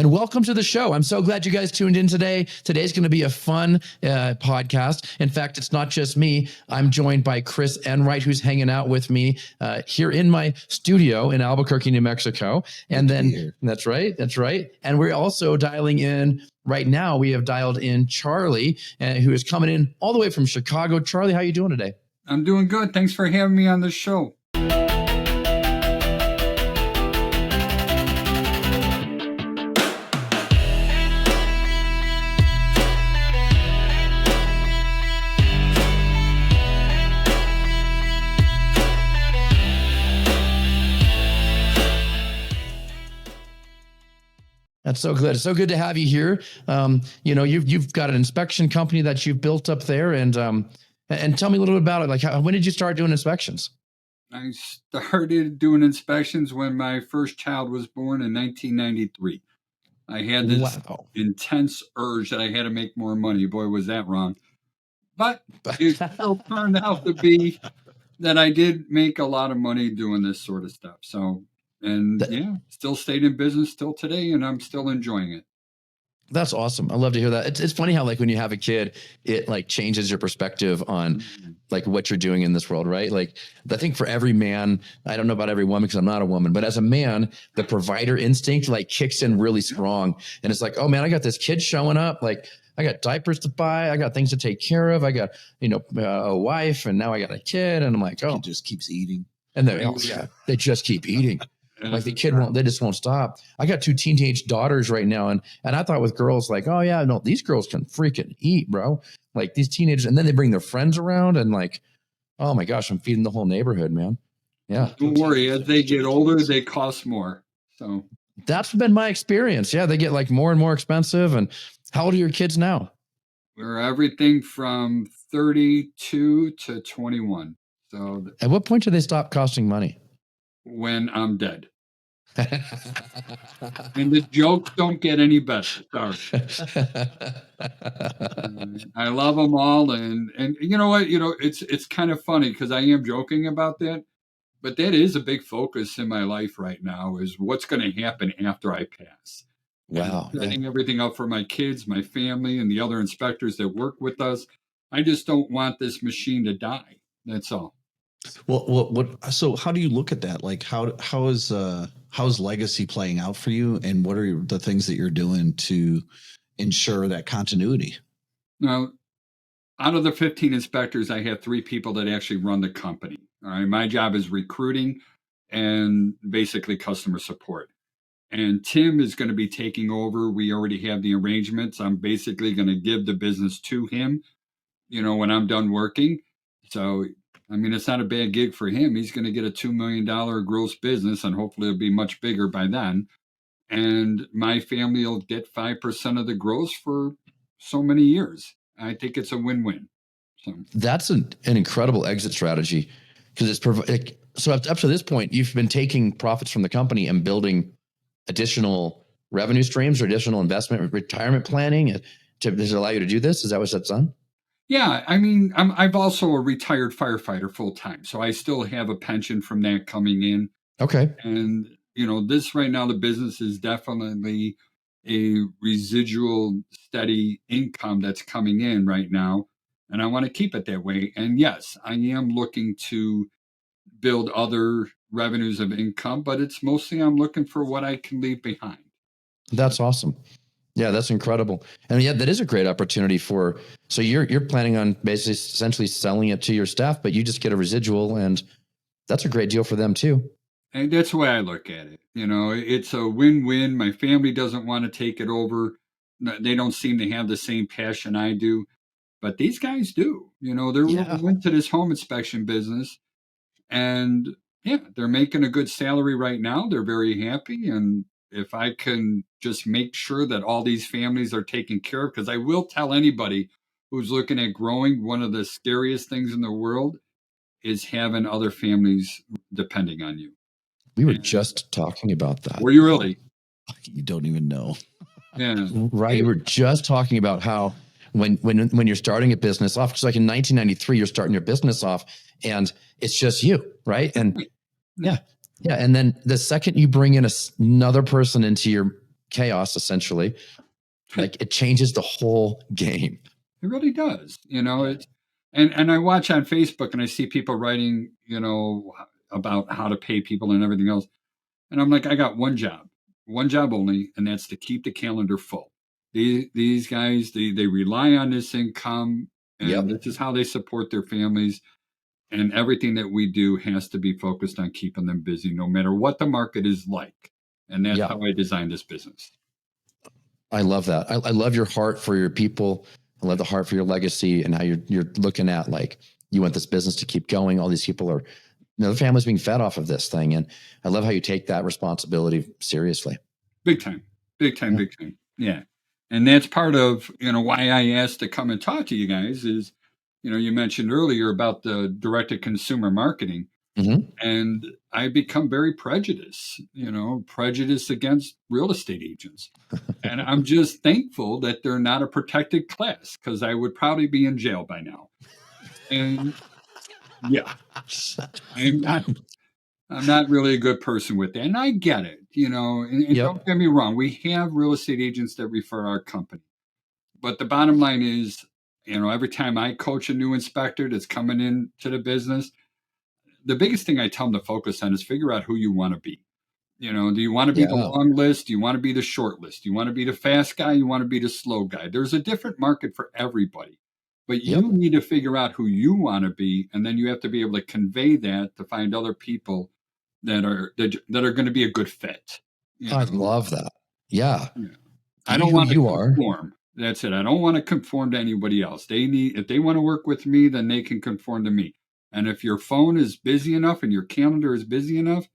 And welcome to the show. I'm so glad you guys tuned in today. Today's going to be a fun podcast. In fact, it's not just me. I'm joined by Chris Enright, who's hanging out with me here in my studio in Albuquerque, New Mexico. And then that's right. And we're also dialing in right now. We have dialed in Charlie, who is coming in all the way from Chicago. Charlie, how are you doing today? I'm doing good. Thanks for having me on the show. That's so good. It's so good to have you here. You've got an inspection company that you've built up there, and tell me a little bit about it. Like, when did you start doing inspections? I started doing inspections when my first child was born in 1993. I had this intense urge that I had to make more money. Boy, was that wrong. But it still turned out to be that I did make a lot of money doing this sort of stuff. So, still stayed in business till today, and I'm still enjoying it. That's awesome. I love to hear that. It's funny how, like, when you have a kid, it like changes your perspective on like what you're doing in this world, right? Like, I think for every man, I don't know about every woman because I'm not a woman, but as a man, the provider instinct like kicks in really strong. And it's like, oh man, I got this kid showing up. Like, I got diapers to buy. I got things to take care of. I got, a wife, and now I got a kid. And I'm like, oh, it just keeps eating. And they just keep eating. Like the kid they just won't stop. I got 2 teenage daughters right now. And I thought with girls like, oh yeah, no, these girls can freaking eat, bro. Like these teenagers. And then they bring their friends around and like, oh my gosh, I'm feeding the whole neighborhood, man. Yeah. Don't worry. As they get older, they cost more. So that's been my experience. Yeah. They get like more and more expensive. And how old are your kids now? We're everything from 32 to 21. So at what point do they stop costing money? When I'm dead. And the jokes don't get any better. Sorry. I love them all. And you know what? It's kind of funny because I am joking about that. But that is a big focus in my life right now is what's going to happen after I pass. Wow. Setting everything up for my kids, my family, and the other inspectors that work with us. I just don't want this machine to die. That's all. Well, so how do you look at that? Like, how is legacy playing out for you, and what are the things that you're doing to ensure that continuity? Now, out of the 15 inspectors, I have 3 people that actually run the company. All right, my job is recruiting and basically customer support. And Tim is going to be taking over. We already have the arrangements. I'm basically going to give the business to him, when I'm done working. So, I mean, it's not a bad gig for him. He's going to get a $2 million gross business, and hopefully it'll be much bigger by then. And my family will get 5% of the gross for so many years. I think it's a win-win. So that's an incredible exit strategy because so up to this point, you've been taking profits from the company and building additional revenue streams or additional investment, retirement planning. Does it allow you to do this? Is that what that's done? Yeah, I mean, I've also a retired firefighter full time, so I still have a pension from that coming in. Okay. And, this right now, the business is definitely a residual steady income that's coming in right now. And I want to keep it that way. And yes, I am looking to build other revenues of income, but it's mostly I'm looking for what I can leave behind. That's awesome. Yeah, that's incredible. And yeah, that is a great opportunity so you're planning on basically essentially selling it to your staff, but you just get a residual, and that's a great deal for them too. And that's the way I look at it. It's a win-win. My family doesn't want to take it over. They don't seem to have the same passion I do, but these guys do. They're into this home inspection business, and they're making a good salary right now. They're very happy. And if I can just make sure that all these families are taken care of, because I will tell anybody who's looking at growing, one of the scariest things in the world is having other families depending on you. We were just talking about that. Were you really? You don't even know. Yeah. Right. We were just talking about how when you're starting a business off, because like in 1993, you're starting your business off and it's just you, right? And yeah. And then the second you bring in another person into chaos, essentially. Like it changes the whole game. It really does. It's and I watch on Facebook and I see people writing, about how to pay people and everything else. And I'm like, I got one job only, and that's to keep the calendar full. These guys, they rely on this income, and Yep. this is how they support their families. And everything that we do has to be focused on keeping them busy, no matter what the market is like. And that's Yep. how I designed this business. I love that. I love your heart for your people. I love the heart for your legacy and how you're looking at, like, you want this business to keep going. All these people are, the family's being fed off of this thing. And I love how you take that responsibility seriously. Big time. Big time. Yeah. Big time. Yeah. And that's part of, why I asked to come and talk to you guys is, you mentioned earlier about the direct-to-consumer marketing. Mm-hmm. And I become very prejudiced against real estate agents. And I'm just thankful that they're not a protected class, because I would probably be in jail by now. And yeah, I'm not really a good person with that. And I get it, and Yep. don't get me wrong. We have real estate agents that refer our company. But the bottom line is, every time I coach a new inspector that's coming into the business, the biggest thing I tell them to focus on is figure out who you want to be. Do you want to be the Yeah. long list? Do you want to be the short list? Do you want to be the fast guy? You want to be the slow guy? There's a different market for everybody. But you Yep. need to figure out who you want to be, and then you have to be able to convey that to find other people that are going to be a good fit. I love that. Yeah. I don't Who want to you are. conform. That's it. I don't want to conform to anybody else. If they want to work with me, then they can conform to me. And if your phone is busy enough and your calendar is busy enough,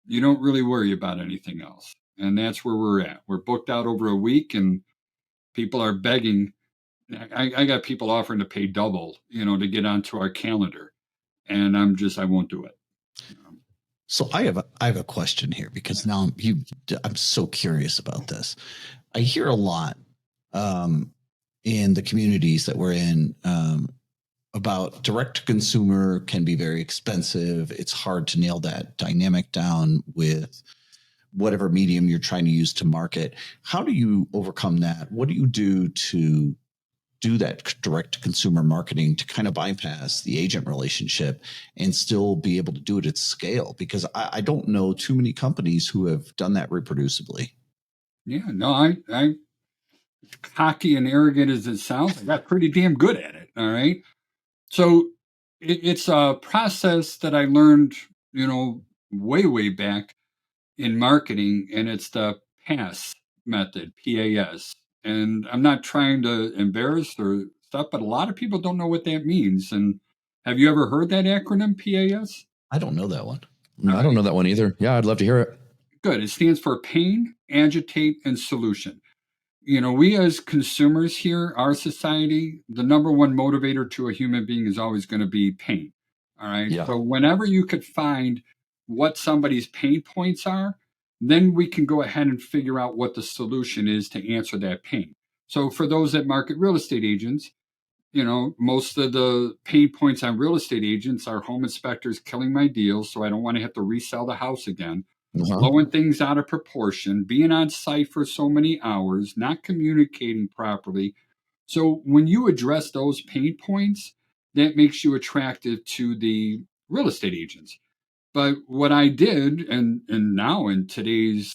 you don't really worry about anything else. And that's where we're at. We're booked out over a week, and people are begging. I got people offering to pay double, to get onto our calendar. And I won't do it. So I have a question here, because now I'm so curious about this. I hear a lot in the communities that we're in about direct to consumer can be very expensive. It's hard to nail that dynamic down with whatever medium you're trying to use to market. How do you overcome that? What do you do to do that direct to consumer marketing to kind of bypass the agent relationship and still be able to do it at scale? Because I don't know too many companies who have done that reproducibly. Yeah, no, I cocky and arrogant as it sounds, I got pretty damn good at it. All right. So it's a process that I learned, way, way back in marketing, and it's the PAS method, PAS. And I'm not trying to embarrass or stuff, but a lot of people don't know what that means. And have you ever heard that acronym, PAS? I don't know that one. I don't know that one either. Yeah, I'd love to hear it. Good. It stands for pain, agitate, and solution. We as consumers here, our society, the number one motivator to a human being is always going to be pain. All right. Yeah. So whenever you could find what somebody's pain points are, then we can go ahead and figure out what the solution is to answer that pain. So for those that market real estate agents, most of the pain points on real estate agents are home inspectors killing my deals, so I don't want to have to resell the house again. Blowing things out of proportion, being on site for so many hours, not communicating properly. So when you address those pain points, that makes you attractive to the real estate agents. But what I did, and now in today's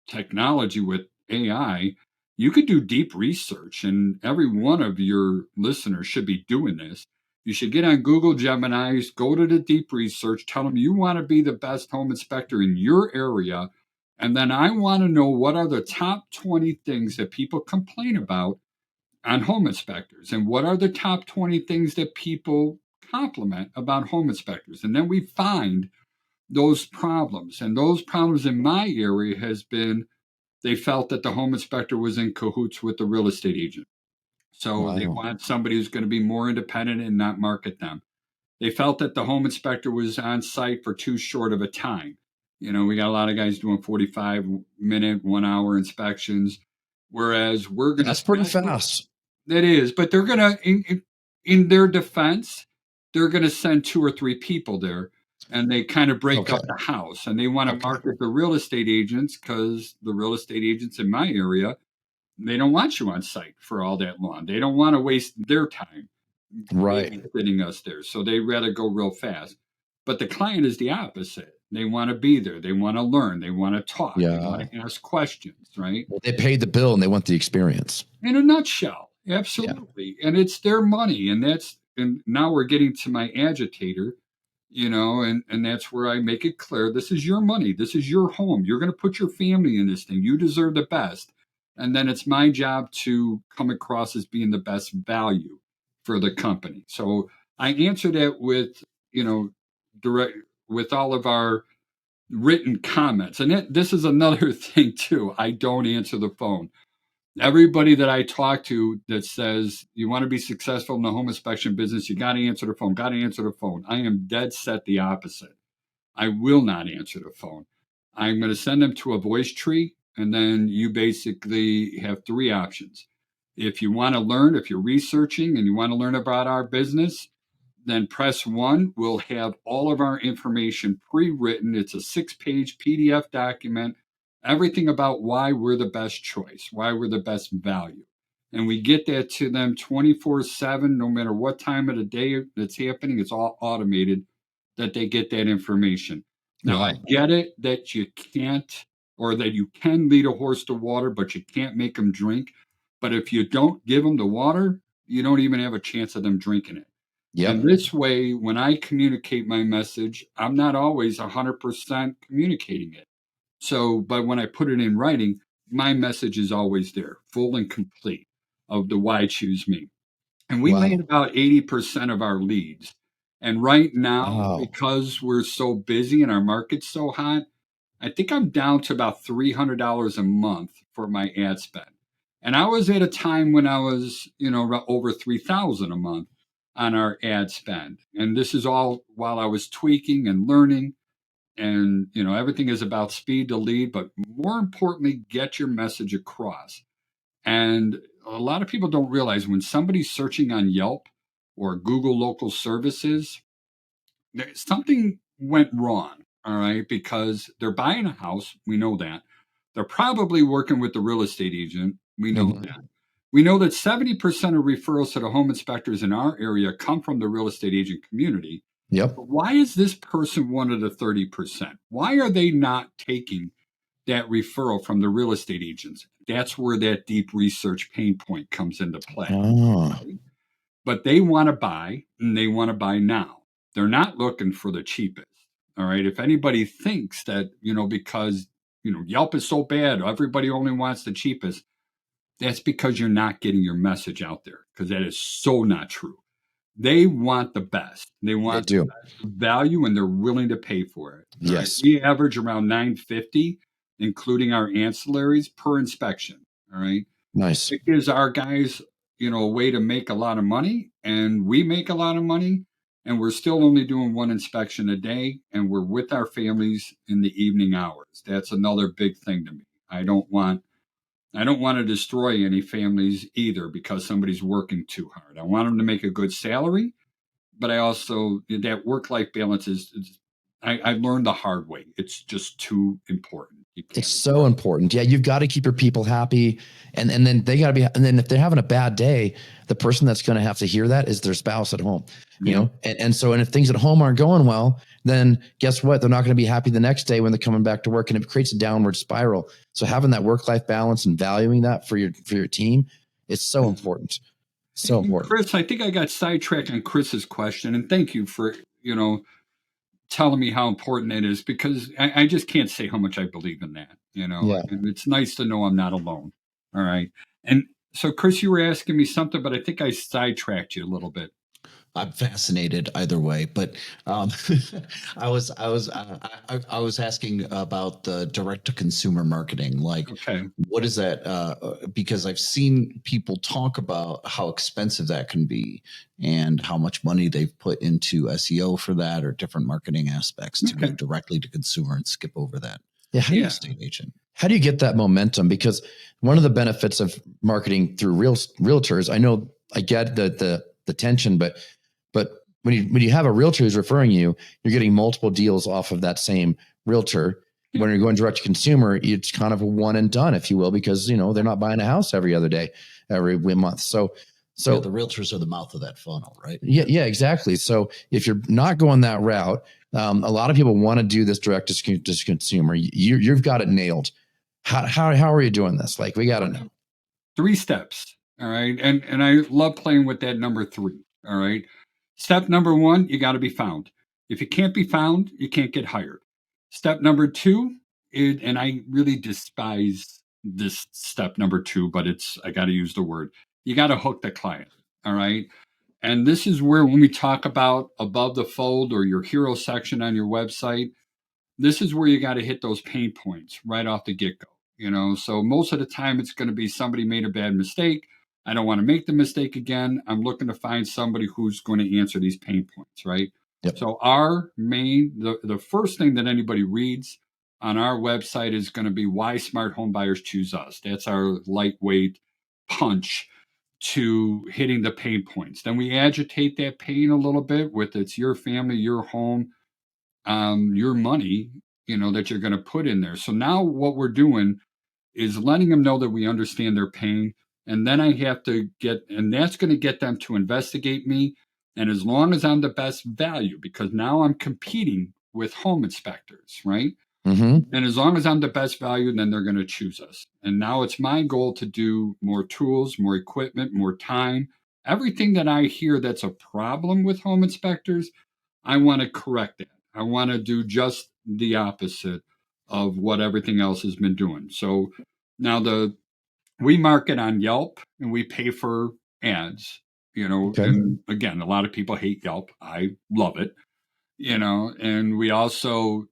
technology with AI, you could do deep research, and every one of your listeners should be doing this. You should get on Google Gemini, go to the deep research, tell them you want to be the best home inspector in your area. And then I want to know what are the top 20 things that people complain about on home inspectors, and what are the top 20 things that people compliment about home inspectors. And then we find those problems. And those problems in my area has been they felt that the home inspector was in cahoots with the real estate agent. So they want somebody who's going to be more independent and not market them. They felt that the home inspector was on site for too short of a time. We got a lot of guys doing 45-minute, 1 hour inspections, whereas we're going to. That's pretty fast. That is, but they're going to, in their defense, they're going to send 2 or 3 people there. and they kind of break Okay. up the house, and they want to Okay. market the real estate agents because the real estate agents in my area, they don't want you on site for all that long. They don't want to waste their time Right. babysitting us there. So they rather go real fast. But the client is the opposite. They want to be there. They want to learn. They want to talk. They Yeah. want to ask questions, right? Well, they paid the bill and they want the experience. In a nutshell, Yeah. absolutely. And it's their money. And now we're getting to my agitator, and that's where I make it clear this is your money. This is your home. You're going to put your family in this thing. You deserve the best. And then it's my job to come across as being the best value for the company. So I answer that with, direct with all of our written comments. And this is another thing too. I don't answer the phone. Everybody that I talk to that says you want to be successful in the home inspection business, you got to answer the phone, got to answer the phone. I am dead set the opposite. I will not answer the phone. I'm going to send them to a voice tree, and then you basically have three options. If you want to learn, if you're researching and you want to learn about our business, then press one. We'll have all of our information pre-written. It's a 6-page PDF document, everything about why we're the best choice, why we're the best value. And we get that to them 24/7, no matter what time of the day that's happening. It's all automated that they get that information. Now, I get it that you can't, or that you can lead a horse to water, but you can't make them drink. But if you don't give them the water, you don't even have a chance of them drinking it. Yep. And this way, when I communicate my message, I'm not always 100% communicating it. So, but when I put it in writing, my message is always there, full and complete of the why choose me. And we made about 80% of our leads. And right now, because we're so busy and our market's so hot, I think I'm down to about $300 a month for my ad spend. And I was at a time when I was, over 3,000 a month on our ad spend. And this is all while I was tweaking and learning. And, everything is about speed to lead, but more importantly, get your message across. And a lot of people don't realize when somebody's searching on Yelp or Google local services, something went wrong. All right. Because they're buying a house. We know that. They're probably working with the real estate agent. We know that. We know that 70% of referrals to the home inspectors in our area come from the real estate agent community. Yep. But why is this person one of the 30%? Why are they not taking that referral from the real estate agents? That's where that deep research pain point comes into play. Right? But they want to buy, and they want to buy now. They're not looking for the cheapest. All right. If anybody thinks that, because, Yelp is so bad, everybody only wants the cheapest, that's because you're not getting your message out there, because that is so not true. They want the best. They want the best value, and they're willing to pay for it. Yes. Right? We average around $950, including our ancillaries per inspection. All right. Nice. It gives our guys, a way to make a lot of money, and we make a lot of money, and we're still only doing one inspection a day, and we're with our families in the evening hours. That's another big thing to me. I don't want to destroy any families either because somebody's working too hard. I want them to make a good salary, but I also, that work-life balance I learned the hard way. It's just too important. It's so important. Yeah, you've got to keep your people happy, and then they got to be. And then if they're having a bad day, the person that's going to have to hear that is their spouse at home. And if things at home aren't going well, then guess what? They're not going to be happy the next day when they're coming back to work, and it creates a downward spiral. So having that work-life balance and valuing that for your team is so important. So important. Chris, I think I got sidetracked on Chris's question, and thank you for telling me how important it is, because I just can't say how much I believe in that, and it's nice to know I'm not alone. All right. And so, Chris, you were asking me something, but I think I sidetracked you a little bit. I'm fascinated either way, but I was asking about the direct to consumer marketing. Like, what is that? Because I've seen people talk about how expensive that can be and how much money they've put into SEO for that or different marketing aspects to go directly to consumer and skip over that. Yeah, how do you estate agent? How do you get that momentum? Because one of the benefits of marketing through realtors, I know I get the tension, but when you have a realtor who's referring you, you're getting multiple deals off of that same realtor. Yeah. When you're going direct to consumer, it's kind of a one and done, if you will, because they're not buying a house every other day, every month. So the realtors are the mouth of that funnel, right? Yeah, exactly. So if you're not going that route, a lot of people want to do this direct to consumer. You've got it nailed. How are you doing this? Like, we got to know. 3 steps. All right. And I love playing with that number 3. All right. Step number 1, you got to be found. If you can't be found, you can't get hired. Step number 2, and I really despise this step number 2, but I got to use the word. You got to hook the client. All right. And this is where, when we talk about above the fold or your hero section on your website, this is where you got to hit those pain points right off the get go. So most of the time it's going to be somebody made a bad mistake. I don't want to make the mistake again. I'm looking to find somebody who's going to answer these pain points, right? Yep. So the first thing that anybody reads on our website is going to be why smart home buyers choose us. That's our lightweight punch to hitting the pain points. Then we agitate that pain a little bit with it's your family, your home, your money, that you're going to put in there. So now what we're doing is letting them know that we understand their pain. And then I have to and that's going to get them to investigate me. And as long as I'm the best value, because now I'm competing with home inspectors, right? Mm-hmm. And as long as I'm the best value, then they're going to choose us. And now it's my goal to do more tools, more equipment, more time. Everything that I hear that's a problem with home inspectors, I want to correct it. I want to do just the opposite of what everything else has been doing. So now we market on Yelp and we pay for ads, Okay. and again, a lot of people hate Yelp. I love it, and we also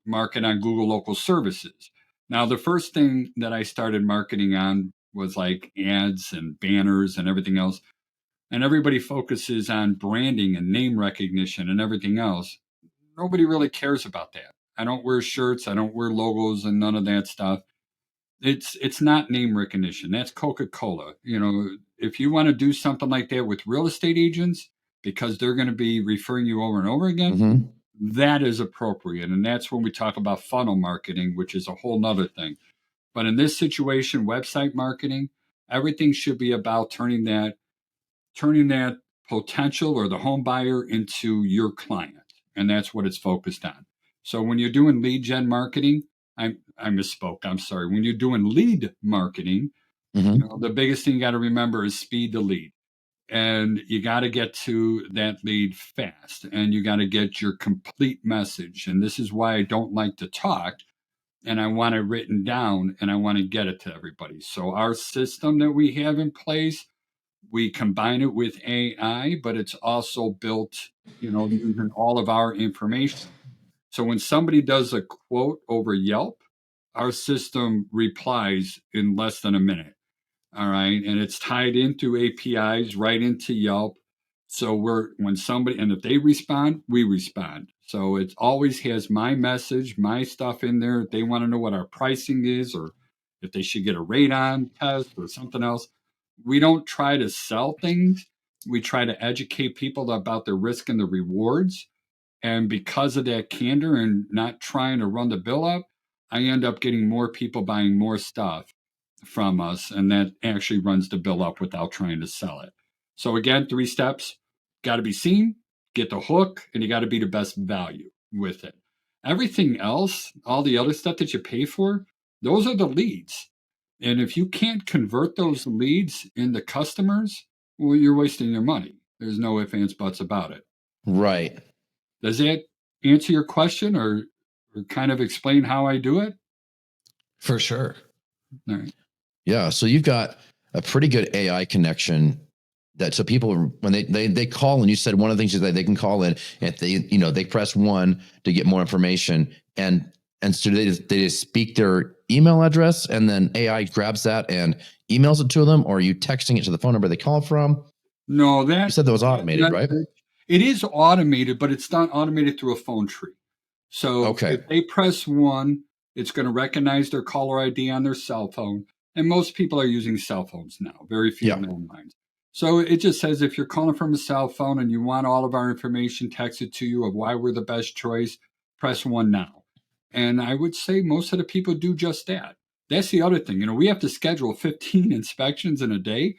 market on Google Local Services. Now, the first thing that I started marketing on was like ads and banners and everything else. And everybody focuses on branding and name recognition and everything else. Nobody really cares about that. I don't wear shirts. I don't wear logos and none of that stuff. It's not name recognition. That's Coca-Cola. If you want to do something like that with real estate agents, because they're going to be referring you over and over again, Mm-hmm. that is appropriate. And that's when we talk about funnel marketing, which is a whole nother thing. But in this situation, website marketing, everything should be about turning that potential or the home buyer into your client. And that's what it's focused on. So when you're doing lead gen marketing, I misspoke. I'm sorry. When you're doing lead marketing, Mm-hmm. the biggest thing you got to remember is speed to lead. And you got to get to that lead fast and you got to get your complete message. And this is why I don't like to talk and I want it written down and I want to get it to everybody. So our system that we have in place, we combine it with AI, but it's also built, using all of our information. So when somebody does a quote over Yelp, our system replies in less than a minute. All right. And it's tied in through APIs right into Yelp. So and if they respond, we respond. So it always has my message, my stuff in there. If they want to know what our pricing is or if they should get a radon test or something else, we don't try to sell things. We try to educate people about the risk and the rewards. And because of that candor and not trying to run the bill up, I end up getting more people buying more stuff from us. And that actually runs the bill up without trying to sell it. So again, 3 steps: got to be seen, get the hook, and you got to be the best value with it. Everything else, all the other stuff that you pay for, those are the leads. And if you can't convert those leads into customers, well, you're wasting your money. There's no ifs, ands, buts about it. Right. Does that answer your question or kind of explain how I do it? For sure. All right. Yeah. So you've got a pretty good AI connection so people, when they call, and you said one of the things is that they can call in and they press 1 to get more information and so they just speak their email address and then AI grabs that and emails it to them, or are you texting it to the phone number they call from? No, You said that was automated, right? It is automated, but it's not automated through a phone tree. So Okay. if they press 1, it's going to recognize their caller ID on their cell phone. And most people are using cell phones now, very few landlines. So it just says if you're calling from a cell phone and you want all of our information texted to you of why we're the best choice, press 1 now. And I would say most of the people do just that. That's the other thing. We have to schedule 15 inspections in a day,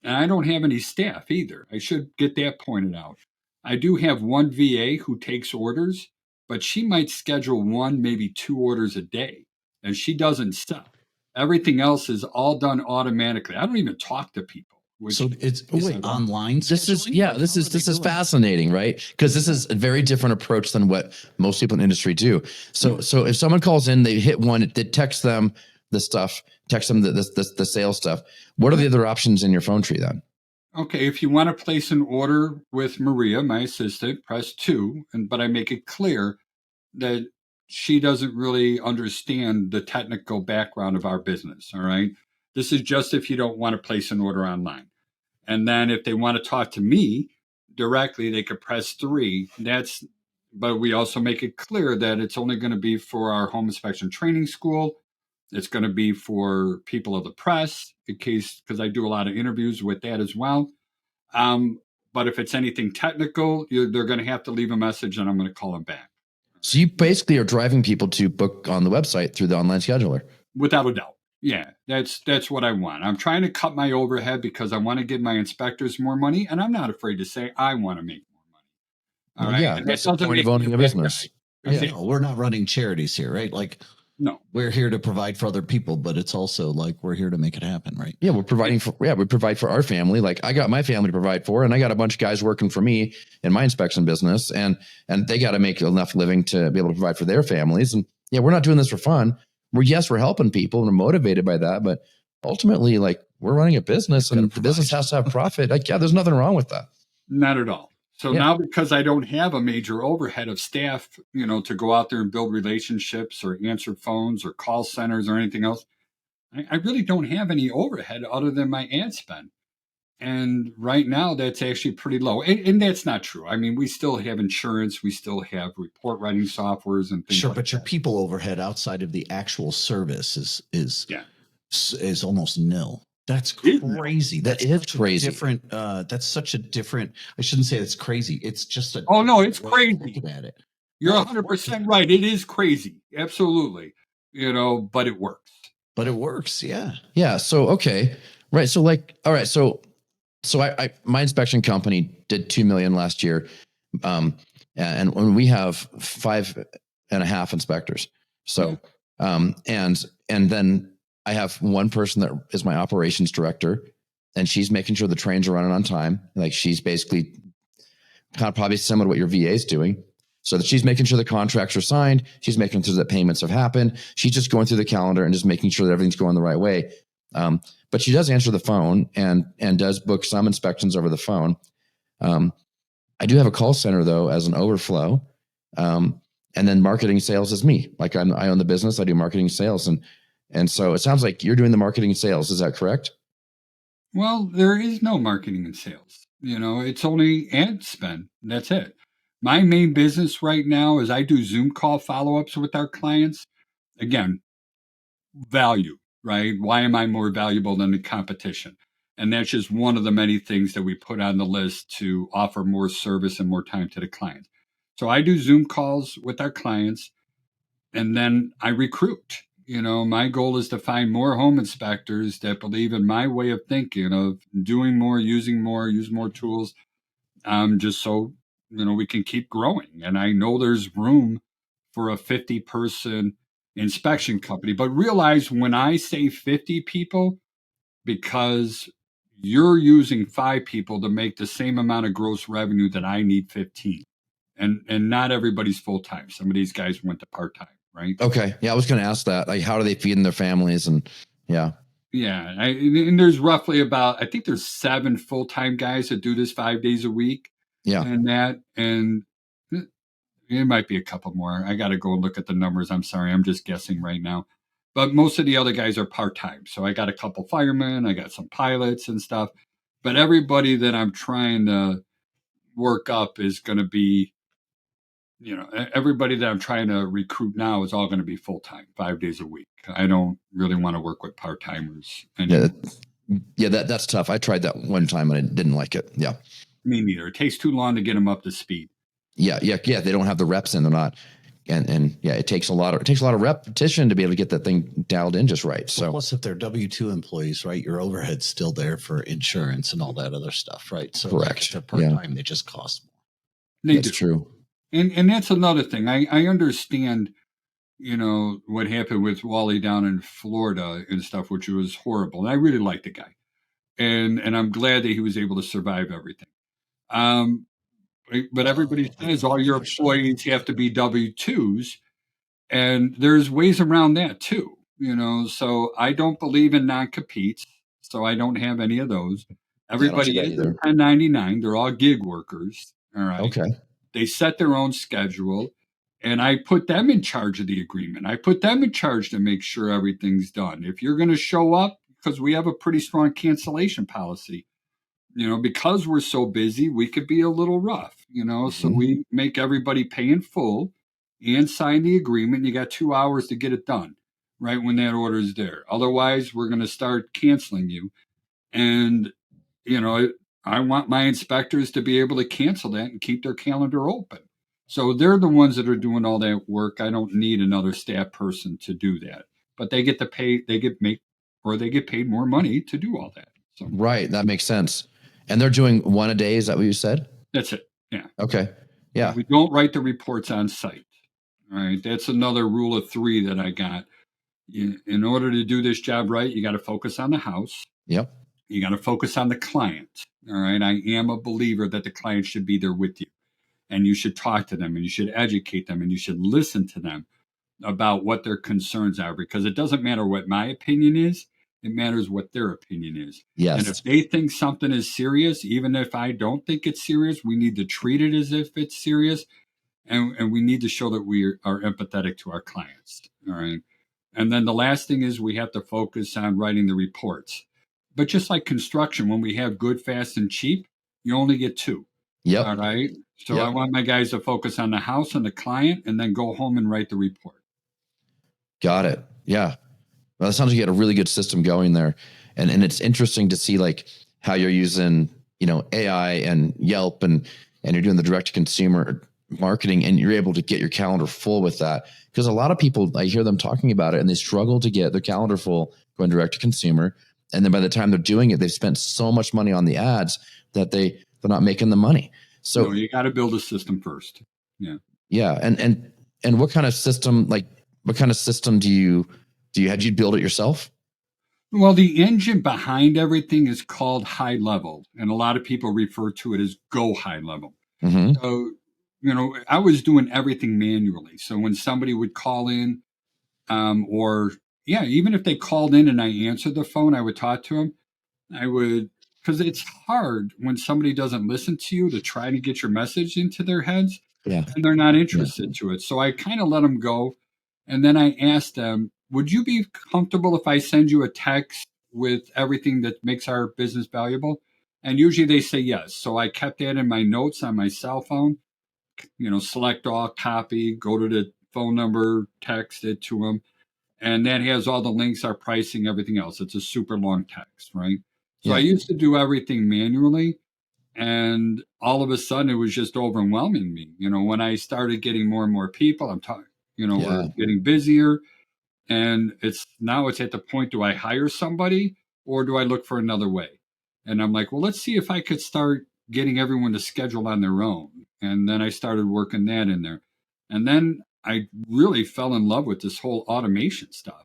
and I don't have any staff either. I should get that pointed out. I do have one VA who takes orders, but she might schedule 1, maybe 2 orders a day, and she doesn't stop. Everything else is all done automatically. I don't even talk to people. So it's online. This is scheduling? this is fascinating, right? Because this is a very different approach than what most people in the industry do. So if someone calls in, they hit 1, it texts them the stuff, text them the sales stuff. What are the other options in your phone tree then? Okay, if you want to place an order with Maria, my assistant, press 2, but I make it clear that she doesn't really understand the technical background of our business. All right. This is just if you don't want to place an order online. And then if they want to talk to me directly, they could press 3. But we also make it clear that it's only going to be for our home inspection training school. It's going to be for people of the press, because I do a lot of interviews with that as well. But if it's anything technical, they're going to have to leave a message and I'm going to call them back. So you basically are driving people to book on the website through the online scheduler. Without a doubt. Yeah, that's what I want. I'm trying to cut my overhead because I want to give my inspectors more money, and I'm not afraid to say I want to make more money. All right. Yeah, And that's the point of owning a business. Yeah, no, we're not running charities here, right? Like, no, we're here to provide for other people, but it's also like we're here to make it happen, right? Yeah, we provide for our family. Like I got my family to provide for, and I got a bunch of guys working for me in my inspection business, and they got to make enough living to be able to provide for their families. And yeah, we're not doing this for fun. We're helping people and we're motivated by that, but ultimately, like, we're running a business and the business has to have profit. Like, yeah, there's nothing wrong with that. Not at all. So now, because I don't have a major overhead of staff, to go out there and build relationships or answer phones or call centers or anything else, I really don't have any overhead other than my ad spend. And right now, that's actually pretty low. And that's not true. I mean, we still have insurance. We still have report writing softwares and things. Sure, like but your that. people overhead outside of the actual service is almost nil. That's crazy. That is crazy. Different. That's such a different. I shouldn't say it's crazy. It's just a. Oh no, it's crazy. Looking at it. You're 100% right. It is crazy. Absolutely. But it works. But it works. Yeah. Yeah. So, okay. Right. So all right. So I my inspection company did 2 million last year. And when we have 5.5 inspectors. So, and then I have one person that is my operations director, and she's making sure the trains are running on time. Like, she's basically kind of probably similar to what your VA is doing. So that she's making sure the contracts are signed. She's making sure that payments have happened. She's just going through the calendar and just making sure that everything's going the right way. But she does answer the phone and does book some inspections over the phone. I do have a call center though, as an overflow. And then marketing sales is me. Like, I own the business. I do marketing sales. And so it sounds like you're doing the marketing and sales. Is that correct? Well, there is no marketing and sales. It's only ad spend. That's it. My main business right now is I do Zoom call follow-ups with our clients. Again, value, right? Why am I more valuable than the competition? And that's just one of the many things that we put on the list to offer more service and more time to the client. So I do Zoom calls with our clients, and then I recruit. My goal is to find more home inspectors that believe in my way of thinking of doing more, use more tools, just so, we can keep growing. And I know there's room for a 50-person inspection company, but realize when I say 50 people, because you're using 5 people to make the same amount of gross revenue that I need 15. And not everybody's full-time. Some of these guys went to part-time, right? Okay. Yeah, I was going to ask that. Like, how are they feeding their families? And yeah. Yeah. And there's roughly I think there's 7 full-time guys that do this 5 days a week. Yeah. And it might be a couple more. I got to go and look at the numbers. I'm sorry. I'm just guessing right now. But most of the other guys are part-time. So I got a couple firemen. I got some pilots and stuff. But everybody that I'm trying to work up is going to be, everybody that I'm trying to recruit now is all going to be full-time, 5 days a week. I don't really want to work with part-timers anymore. Yeah, Yeah, that's tough. I tried that one time and I didn't like it. Yeah. Me neither. It takes too long to get them up to speed. Yeah. They don't have the reps in. They're not. And yeah, it takes a lot of repetition to be able to get that thing dialed in just right. So plus, if they're W-2 employees, right, your overhead's still there for insurance and all that other stuff, right? So correct. If they're part-time, they just cost more. That's true. And that's another thing. I understand, what happened with Wally down in Florida and stuff, which was horrible. And I really like the guy. And I'm glad that he was able to survive everything. But everybody says all your employees have to be W-2s. And there's ways around that too, So I don't believe in non-competes. So I don't have any of those. Everybody is 1099. They're all gig workers. All right. Okay. They set their own schedule. And I put them in charge of the agreement. I put them in charge to make sure everything's done. If you're going to show up, because we have a pretty strong cancellation policy, because we're so busy, we could be a little rough, so we make everybody pay in full and sign the agreement. You got 2 hours to get it done right when that order is there. Otherwise, we're going to start canceling you. And, I want my inspectors to be able to cancel that and keep their calendar open. So they're the ones that are doing all that work. I don't need another staff person to do that, but they get to pay, they get paid more money to do all that. So. Right. That makes sense. And they're doing one a day. Is that what you said? That's it. Yeah. Okay. Yeah. We don't write the reports on site. All right. That's another rule of 3 that I got. In order to do this job right, you got to focus on the house. Yep. You got to focus on the client. All right. I am a believer that the client should be there with you, and you should talk to them, and you should educate them, and you should listen to them about what their concerns are, because it doesn't matter what my opinion is. It matters what their opinion is. Yes. And if they think something is serious, even if I don't think it's serious, we need to treat it as if it's serious. And we need to show that we are empathetic to our clients. All right. And then the last thing is we have to focus on writing the reports. But just like construction, when we have good, fast, and cheap, you only get 2. Yep. All right. So I want my guys to focus on the house and the client, and then go home and write the report. Got it. Yeah. Well, it sounds like you had a really good system going there. And it's interesting to see like how you're using, AI and Yelp and you're doing the direct to consumer marketing, and you're able to get your calendar full with that. Because a lot of people, I hear them talking about it and they struggle to get their calendar full going direct to consumer. And then by the time they're doing it, they've spent so much money on the ads that they're not making the money. So you got to build a system first. Yeah. Yeah. And what kind of system, do you had you build it yourself? Well, the engine behind everything is called GoHighLevel, and a lot of people refer to it as GoHighLevel. Mm-hmm. So, I was doing everything manually. So when somebody would call in, even if they called in and I answered the phone, I would talk to them. Because it's hard when somebody doesn't listen to you to try to get your message into their heads, and they're not interested to it. So I kind of let them go. And then I asked them, would you be comfortable if I send you a text with everything that makes our business valuable? And usually they say yes. So I kept that in my notes on my cell phone, select all, copy, go to the phone number, text it to them. And that has all the links, our pricing, everything else. It's a super long text, right? So I used to do everything manually. And all of a sudden, it was just overwhelming me. When I started getting more and more people, I'm talking, we're getting busier. And it's at the point, do I hire somebody or do I look for another way? And I'm like, well, let's see if I could start getting everyone to schedule on their own. And then I started working that in there. And then I really fell in love with this whole automation stuff.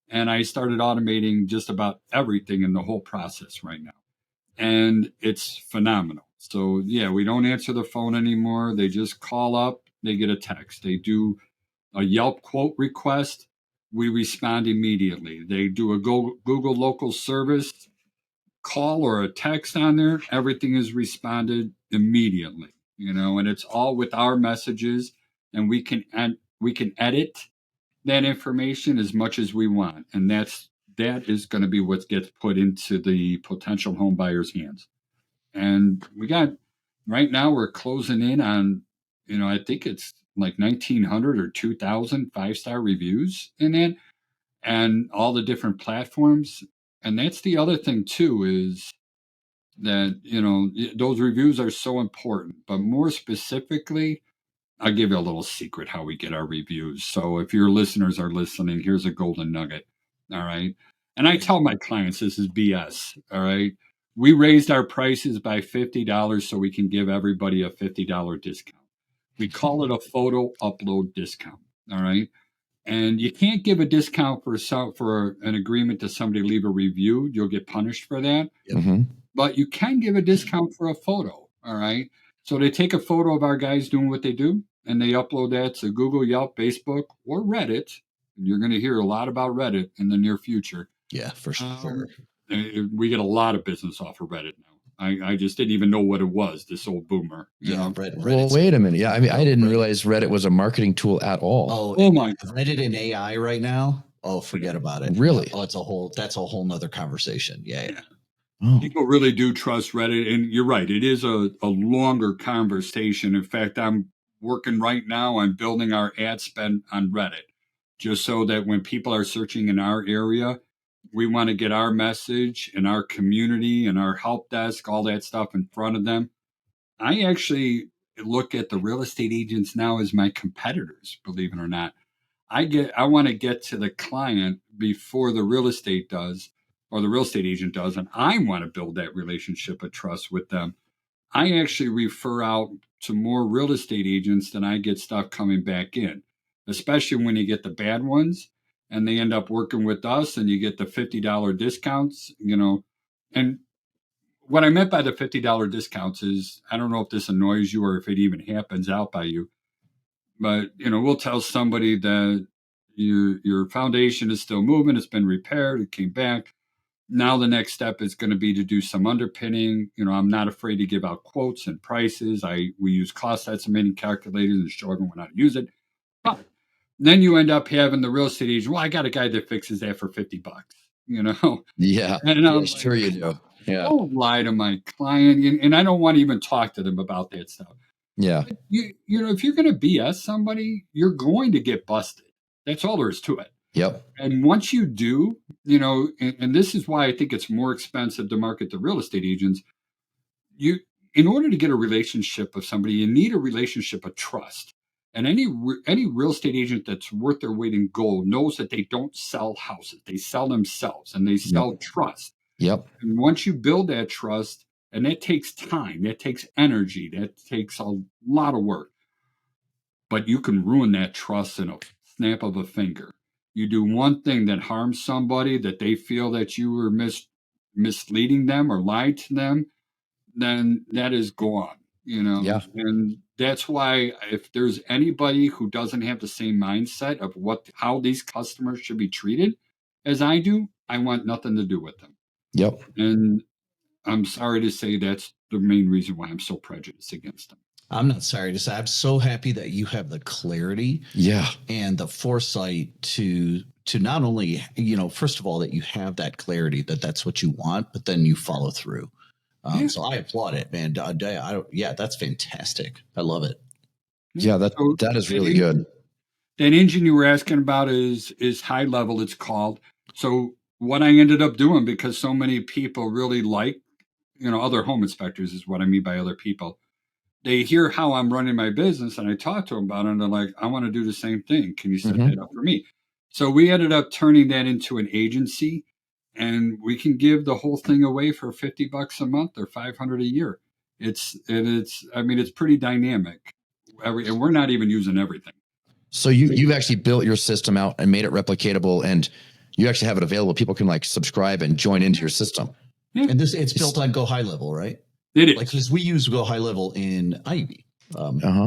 And I started automating just about everything in the whole process right now. And it's phenomenal. So, we don't answer the phone anymore. They just call up, they get a text. They do a Yelp quote request, we respond immediately. They do a Google local service call or a text on there, everything is responded immediately, and it's all with our messages, and we can edit that information as much as we want. And that is going to be what gets put into the potential home buyer's hands. And right now we're closing in on, I think it's like 1,900 or 2,000 5-star reviews in it, and all the different platforms. And that's the other thing too, is that, those reviews are so important, but more specifically, I'll give you a little secret how we get our reviews. So if your listeners are listening, here's a golden nugget. All right. And I tell my clients this is BS. All right. We raised our prices by $50 so we can give everybody a $50 discount. We call it a photo upload discount. All right. And you can't give a discount for an agreement to somebody to leave a review. You'll get punished for that. Mm-hmm. But you can give a discount for a photo. All right. So they take a photo of our guys doing what they do and they upload that to Google, Yelp, Facebook, or Reddit. And you're going to hear a lot about Reddit in the near future. Yeah, for sure. We get a lot of business off of Reddit now. I just didn't even know what it was, this old boomer. Well, wait a minute. Yeah, I mean, I didn't realize Reddit was a marketing tool at all. Oh my! Reddit and AI right now. Oh, forget about it. Really? Oh, that's a whole nother conversation. Yeah. Oh. People really do trust Reddit, and you're right. It is a longer conversation. In fact, I'm working right now on building our ad spend on Reddit, just so that when people are searching in our area, we want to get our message and our community and our help desk, all that stuff in front of them. I actually look at the real estate agents now as my competitors, believe it or not. I want to get to the client before the real estate does, or the real estate agent does, and I want to build that relationship of trust with them. I actually refer out to more real estate agents than I get stuff coming back in, especially when you get the bad ones and they end up working with us and you get the $50 discounts, And what I meant by the $50 discounts is, I don't know if this annoys you or if it even happens out by you, but we'll tell somebody that your foundation is still moving, it's been repaired, it came back. Now the next step is going to be to do some underpinning. I'm not afraid to give out quotes and prices. We use cost estimating calculators and show everyone how to use it. But then you end up having the real estate agent. Well, I got a guy that fixes that for $50. Yeah. And sure you do. Yeah. Don't lie to my client, and I don't want to even talk to them about that stuff. Yeah. But if you're going to BS somebody, you're going to get busted. That's all there is to it. Yep. And once you do, and this is why I think it's more expensive to market to real estate agents. In order to get a relationship with somebody, you need a relationship of trust. And any real estate agent that's worth their weight in gold knows that they don't sell houses; they sell themselves, and they sell trust. Yep. And once you build that trust, and that takes time, that takes energy, that takes a lot of work. But you can ruin that trust in a snap of a finger. You do one thing that harms somebody, that they feel that you were misleading them or lied to them, then that is gone. Yeah. And that's why if there's anybody who doesn't have the same mindset of how these customers should be treated as I do, I want nothing to do with them. Yep. And I'm sorry to say that's the main reason why I'm so prejudiced against them. I'm not sorry to say. I'm so happy that you have the clarity, and the foresight to not only, first of all, that you have that clarity that that's what you want, but then you follow through. So I applaud it, man. That's fantastic. I love it. Yeah, that is really good. That engine you were asking about is GoHighLevel, it's called. So what I ended up doing, because so many people really like, other home inspectors is what I mean by other people. They hear how I'm running my business, and I talk to them about it, and they're like, I want to do the same thing. Can you set that up for me? So we ended up turning that into an agency, and we can give the whole thing away for $50 a month or $500 a year. It's pretty dynamic. And we're not even using everything. So you've actually built your system out and made it replicatable, and you actually have it available. People can subscribe and join into your system. Yeah. And it's built on GoHighLevel, right? It is. Because we use GoHighLevel in Ivy.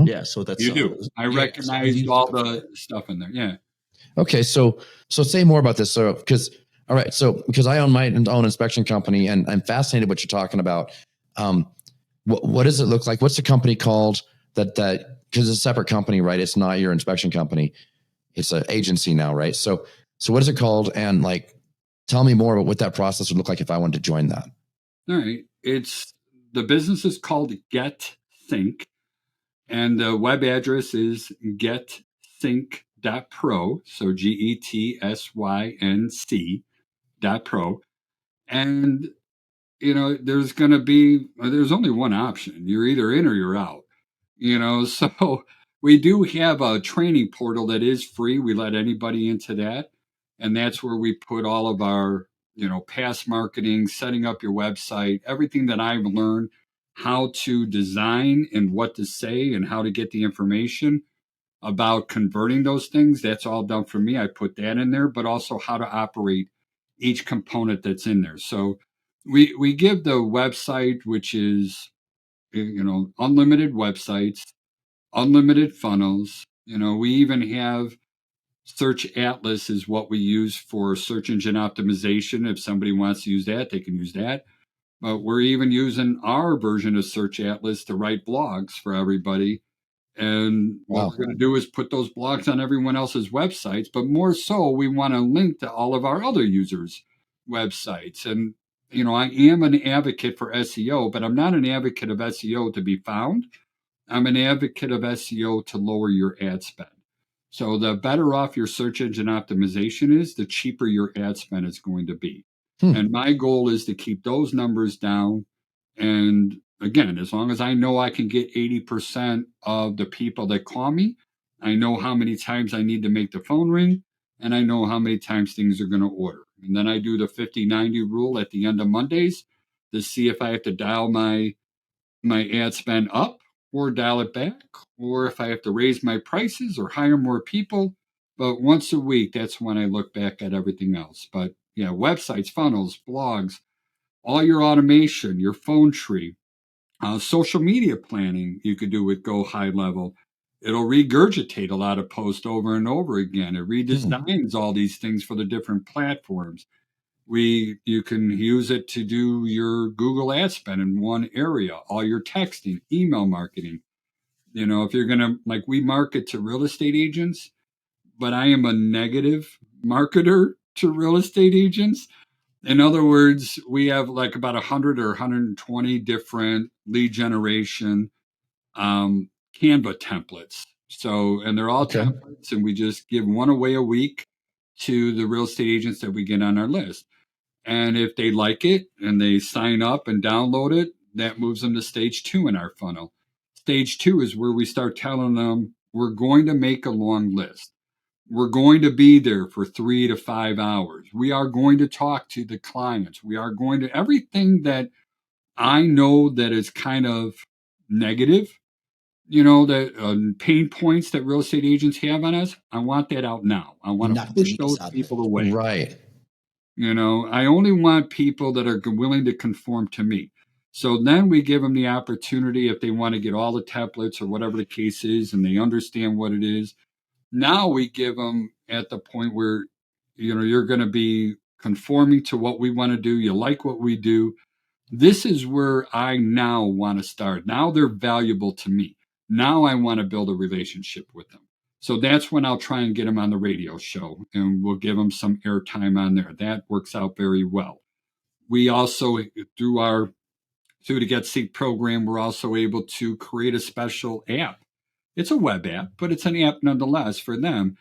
Yeah, so that's you do. I recognize all the stuff in there. Yeah. Okay, so say more about this. So because I own my own inspection company, and I'm fascinated what you're talking about. What does it look like? What's the company called? That because it's a separate company, right? It's not your inspection company. It's an agency now, right? So what is it called? And tell me more about what that process would look like if I wanted to join that. All right. The business is called GetSync, and the web address is GetSync.pro. So GetSync.pro. And, there's only one option. You're either in or you're out, so we do have a training portal that is free. We let anybody into that. And that's where we put all of our, past marketing, setting up your website, everything that I've learned, how to design and what to say and how to get the information about converting those things. That's all done for me. I put that in there, but also how to operate each component that's in there. So we give the website, which is, unlimited websites, unlimited funnels. We even have Search Atlas is what we use for search engine optimization. If somebody wants to use that, they can use that. But we're even using our version of Search Atlas to write blogs for everybody. And what Wow. we're going to do is put those blogs on everyone else's websites, but more so, we want to link to all of our other users' websites. And, I am an advocate for SEO, but I'm not an advocate of SEO to be found. I'm an advocate of SEO to lower your ad spend. So the better off your search engine optimization is, the cheaper your ad spend is going to be. And my goal is to keep those numbers down. And again, as long as I know I can get 80% of the people that call me, I know how many times I need to make the phone ring, and I know how many times things are going to order. And then I do the 50-90 rule at the end of Mondays to see if I have to dial my ad spend up or dial it back, or if I have to raise my prices or hire more people. But once a week, that's when I look back at everything else. But yeah, websites, funnels, blogs, all your automation, your phone tree, social media planning you could do with GoHighLevel. It'll regurgitate a lot of posts over and over again. It redesigns all these things for the different platforms. You can use it to do your Google ad spend in one area, all your texting, email marketing. If you're going to, like, we market to real estate agents, but I am a negative marketer to real estate agents. In other words, we have like about 100 or 120 different lead generation Canva templates. So, and they're all templates, and we just give one away a week to the real estate agents that we get on our list. And if they like it and they sign up and download it, that moves them to stage 2 in our funnel. Stage 2 is where we start telling them, we're going to make a long list. We're going to be there for 3 to 5 hours. We are going to talk to the clients. We are going to, everything that I know that is kind of negative, that pain points that real estate agents have on us. I want that out now. I want to push those people away. Right. I only want people that are willing to conform to me. So then we give them the opportunity, if they want to get all the templates or whatever the case is, and they understand what it is. Now we give them at the point where, you're going to be conforming to what we want to do. You like what we do. This is where I now want to start. Now they're valuable to me. Now I want to build a relationship with them. So that's when I'll try and get them on the radio show, and we'll give them some airtime on there. That works out very well. We also, through the GetSync program, we're also able to create a special app. It's a web app, but it's an app nonetheless for them.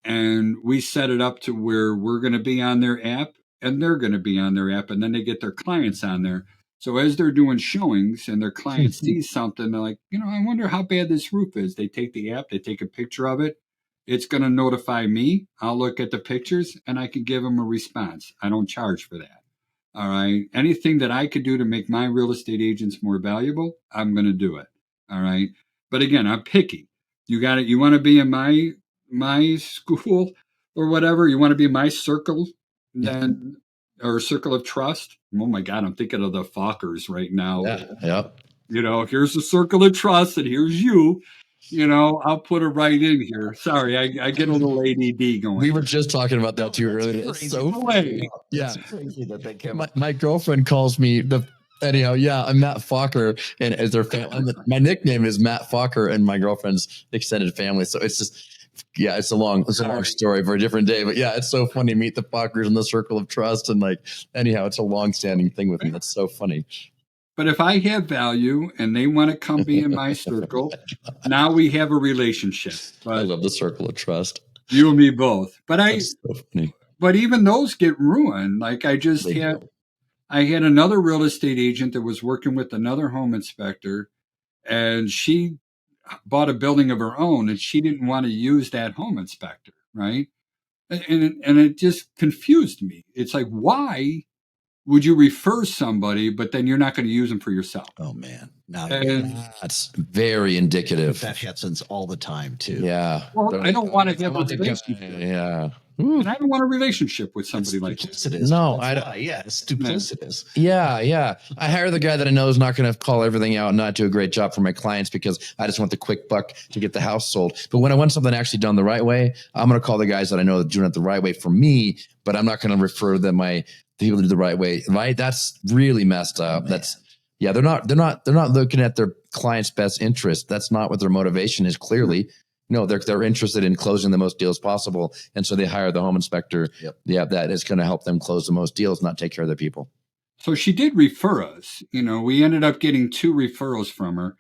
And we set it up to where we're going to be on their app and they're going to be on their app, and then they get their clients on there. So as they're doing showings and their clients see something, they're like, I wonder how bad this roof is. They take the app, they take a picture of it. It's going to notify me. I'll look at the pictures and I can give them a response. I don't charge for that. All right. Anything that I could do to make my real estate agents more valuable, I'm going to do it. All right. But again, I'm picky. You got it. You want to be in my school or whatever. You want to be in my circle, then, or circle of trust. Oh my God, I'm thinking of the Fockers right now. Yeah. Here's the circle of trust, and here's you. I'll put it right in here. Sorry, I get a little ADD going. We were just talking about that too earlier. It's so funny. Yeah. It's crazy that they came my girlfriend calls me anyhow. Yeah, I'm Matt Fokker, and as their family, my nickname is Matt Fokker, and my girlfriend's extended family. So it's just, yeah, it's a long story for a different day. But yeah, it's so funny. Meet the Fokkers in the circle of trust, and anyhow, it's a long-standing thing with me. That's so funny. But if I have value and they want to come be in my circle, now we have a relationship. But I love the circle of trust. You and me both. But That's so funny. But even those get ruined. Like I just had I had another real estate agent that was working with another home inspector, and she bought a building of her own, and she didn't want to use that home inspector, right? And it just confused me. It's like, why would you refer somebody, but then you're not going to use them for yourself? Oh man, now And That's very indicative. that happens all the time too. Yeah. well, They're I like, don't want to I have a want the guy. relationship, Yeah. Ooh. and I don't want a relationship with somebody like that. Duplicitous. No, That's I why. Yeah, it's duplicitous. Yeah. I hire the guy that I know is not going to call everything out and not do a great job for my clients because I just want the quick buck to get the house sold. But when I want something actually done the right way, I'm going to call the guys that I know that are doing it the right way for me, but I'm not going to refer them the people to do the right way. Right? That's really messed up. Man. That's they're not looking at their client's best interest. That's not what their motivation is clearly. No, they're interested in closing the most deals possible. And so they hire the home inspector. Yep. Yeah, that is going to help them close the most deals, not take care of their people. So she did refer us. We ended up getting 2 referrals from her,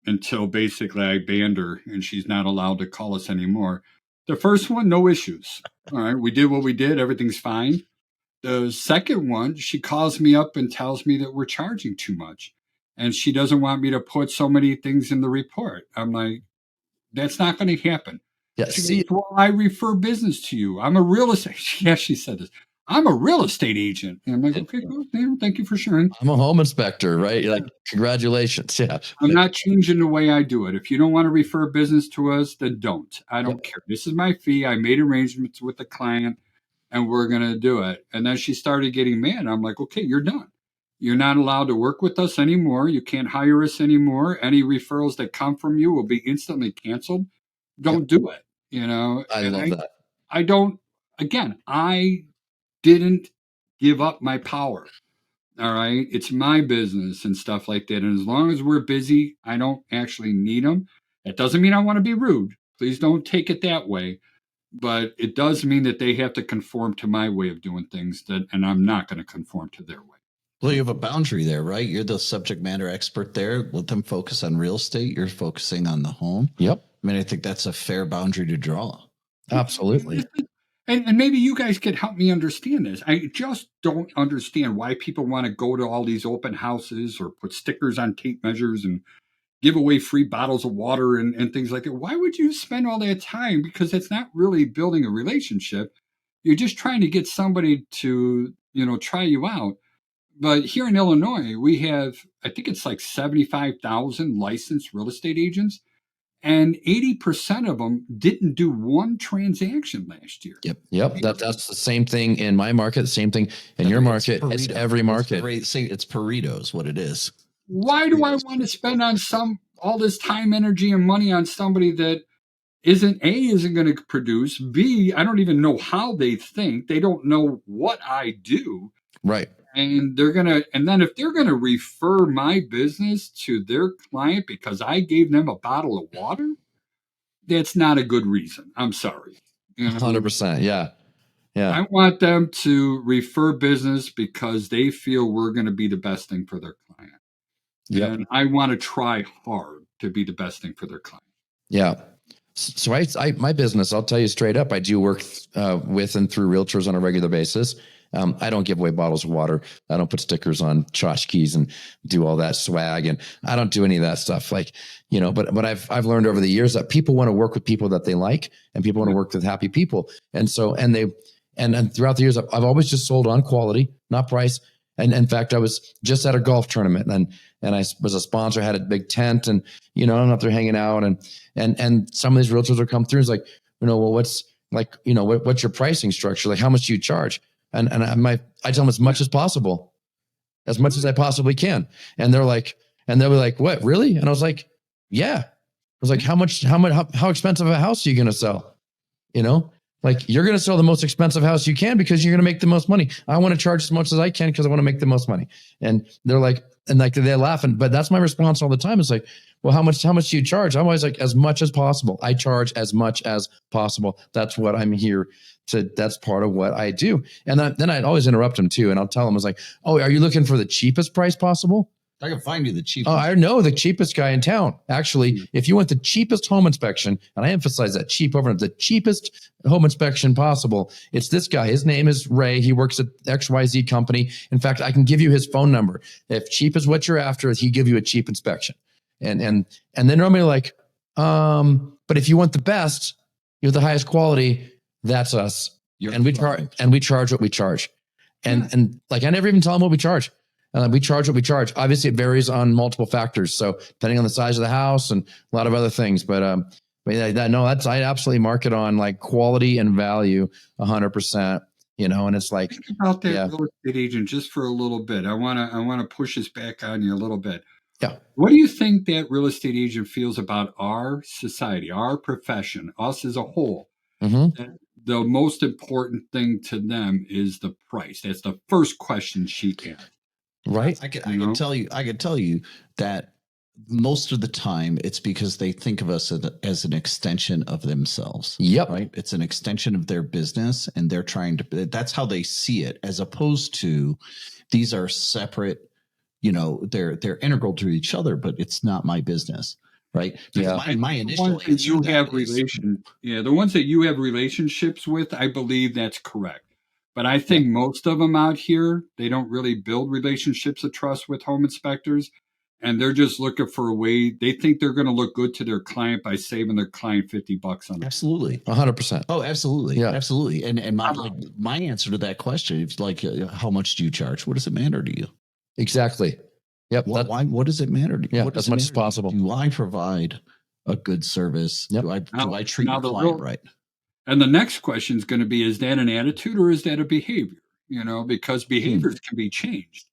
until basically I banned her and she's not allowed to call us anymore. The first one, no issues. All right, we did what we did. Everything's fine. The second one, she calls me up and tells me that we're charging too much, and she doesn't want me to put so many things in the report. I'm like, that's not going to happen. Yeah, She see, goes, well, I refer business to you. I'm a real estate. Yeah, she said this. I'm a real estate agent. And I'm like, okay, cool. Yeah, thank you for sharing. I'm a home inspector, right? You're like, congratulations. Yeah. I'm not changing the way I do it. If you don't want to refer business to us, then don't. I don't care. This is my fee. I made arrangements with the client, and we're going to do it. And then she started getting mad. I'm like, okay, you're done. You're not allowed to work with us anymore. You can't hire us anymore. Any referrals that come from you will be instantly canceled. Don't do it. I And love that. I don't, again, I didn't give up my power. All right. It's my business and stuff like that. And as long as we're busy, I don't actually need them. That doesn't mean I want to be rude. Please don't take it that way. But it does mean that they have to conform to my way of doing things, and I'm not going to conform to their way. Well, you have a boundary there, right? You're the subject matter expert there. Let them focus on real estate. You're focusing on the home. Yep. I mean, I think that's a fair boundary to draw. Absolutely. And maybe you guys could help me understand this. I just don't understand why people want to go to all these open houses or put stickers on tape measures and give away free bottles of water and things like that. Why would you spend all that time? Because it's not really building a relationship. You're just trying to get somebody to, try you out. But here in Illinois, we have, I think it's like 75,000 licensed real estate agents, and 80% of them didn't do one transaction last year. Yep. That's the same thing in my market, the same thing in your market. It's every market. It's Pareto what it is. Why do I want to spend all this time, energy, and money on somebody that isn't going to produce? B, I don't even know how they think. They don't know what I do. Right. And then if they're going to refer my business to their client because I gave them a bottle of water, that's not a good reason. I'm sorry. 100%. Yeah. I want them to refer business because they feel we're going to be the best thing for their client. Yeah. And I want to try hard to be the best thing for their client. Yeah. So my business, I'll tell you straight up, I do work with and through realtors on a regular basis. I don't give away bottles of water. I don't put stickers on tchotchkes and do all that swag. And I don't do any of that stuff. But I've learned over the years that people want to work with people that they like, and people want to work with happy people. And so, and throughout the years, I've always just sold on quality, not price. And in fact, I was just at a golf tournament and I was a sponsor, had a big tent, and, I'm out there hanging out, and some of these realtors will come through. It's like, well, what's your pricing structure? Like, how much do you charge? And I tell them as much as possible, as much as I possibly can. And they'll be like, what, really? And I was like, yeah. I was like, how expensive a house are you going to sell? Like, you're going to sell the most expensive house you can because you're going to make the most money. I want to charge as much as I can because I want to make the most money. And they're like, they're laughing, but that's my response all the time. It's like, well, how much do you charge? I'm always like, as much as possible. I charge as much as possible. That's what I'm here to. That's part of what I do. And then I'd always interrupt them too. And I'll tell them, I was like, oh, are you looking for the cheapest price possible? I can find you the cheapest. Oh, I know the cheapest guy in town. Actually, if you want the cheapest home inspection, and I emphasize that cheap over the cheapest home inspection possible, it's this guy. His name is Ray. He works at XYZ company. In fact, I can give you his phone number. If cheap is what you're after, he give you a cheap inspection. And then normally like, but if you want the best, you have the highest quality, that's us. And we charge what we charge. And like, I never even tell them what we charge. We charge what we charge. Obviously, it varies on multiple factors. So depending on the size of the house and a lot of other things. But I absolutely mark it on like quality and value 100%, and it's like. Think about that real estate agent just for a little bit. I want to push this back on you a little bit. Yeah. What do you think that real estate agent feels about our society, our profession, us as a whole? Mm-hmm. The most important thing to them is the price. That's the first question she asks. Right. I can tell you that most of the time it's because they think of us as an extension of themselves. Yep. Right. It's an extension of their business, and they're trying to, that's how they see it, as opposed to these are separate, they're integral to each other, but it's not my business. Right. Yeah. My initial answer the ones that you have relationships with, I believe that's correct. But I think most of them out here, they don't really build relationships of trust with home inspectors. And they're just looking for a way. They think they're going to look good to their client by saving their client $50 on it. Absolutely. 100%. Oh, absolutely. Yeah. Absolutely. And my answer to that question is like, how much do you charge? What does it matter to you? Exactly. Yep. Why? What does it matter to you? Yeah, as much as possible. Do I provide a good service? Yep. Do I treat the client right? And the next question is going to be, is that an attitude or is that a behavior? Because behaviors can be changed,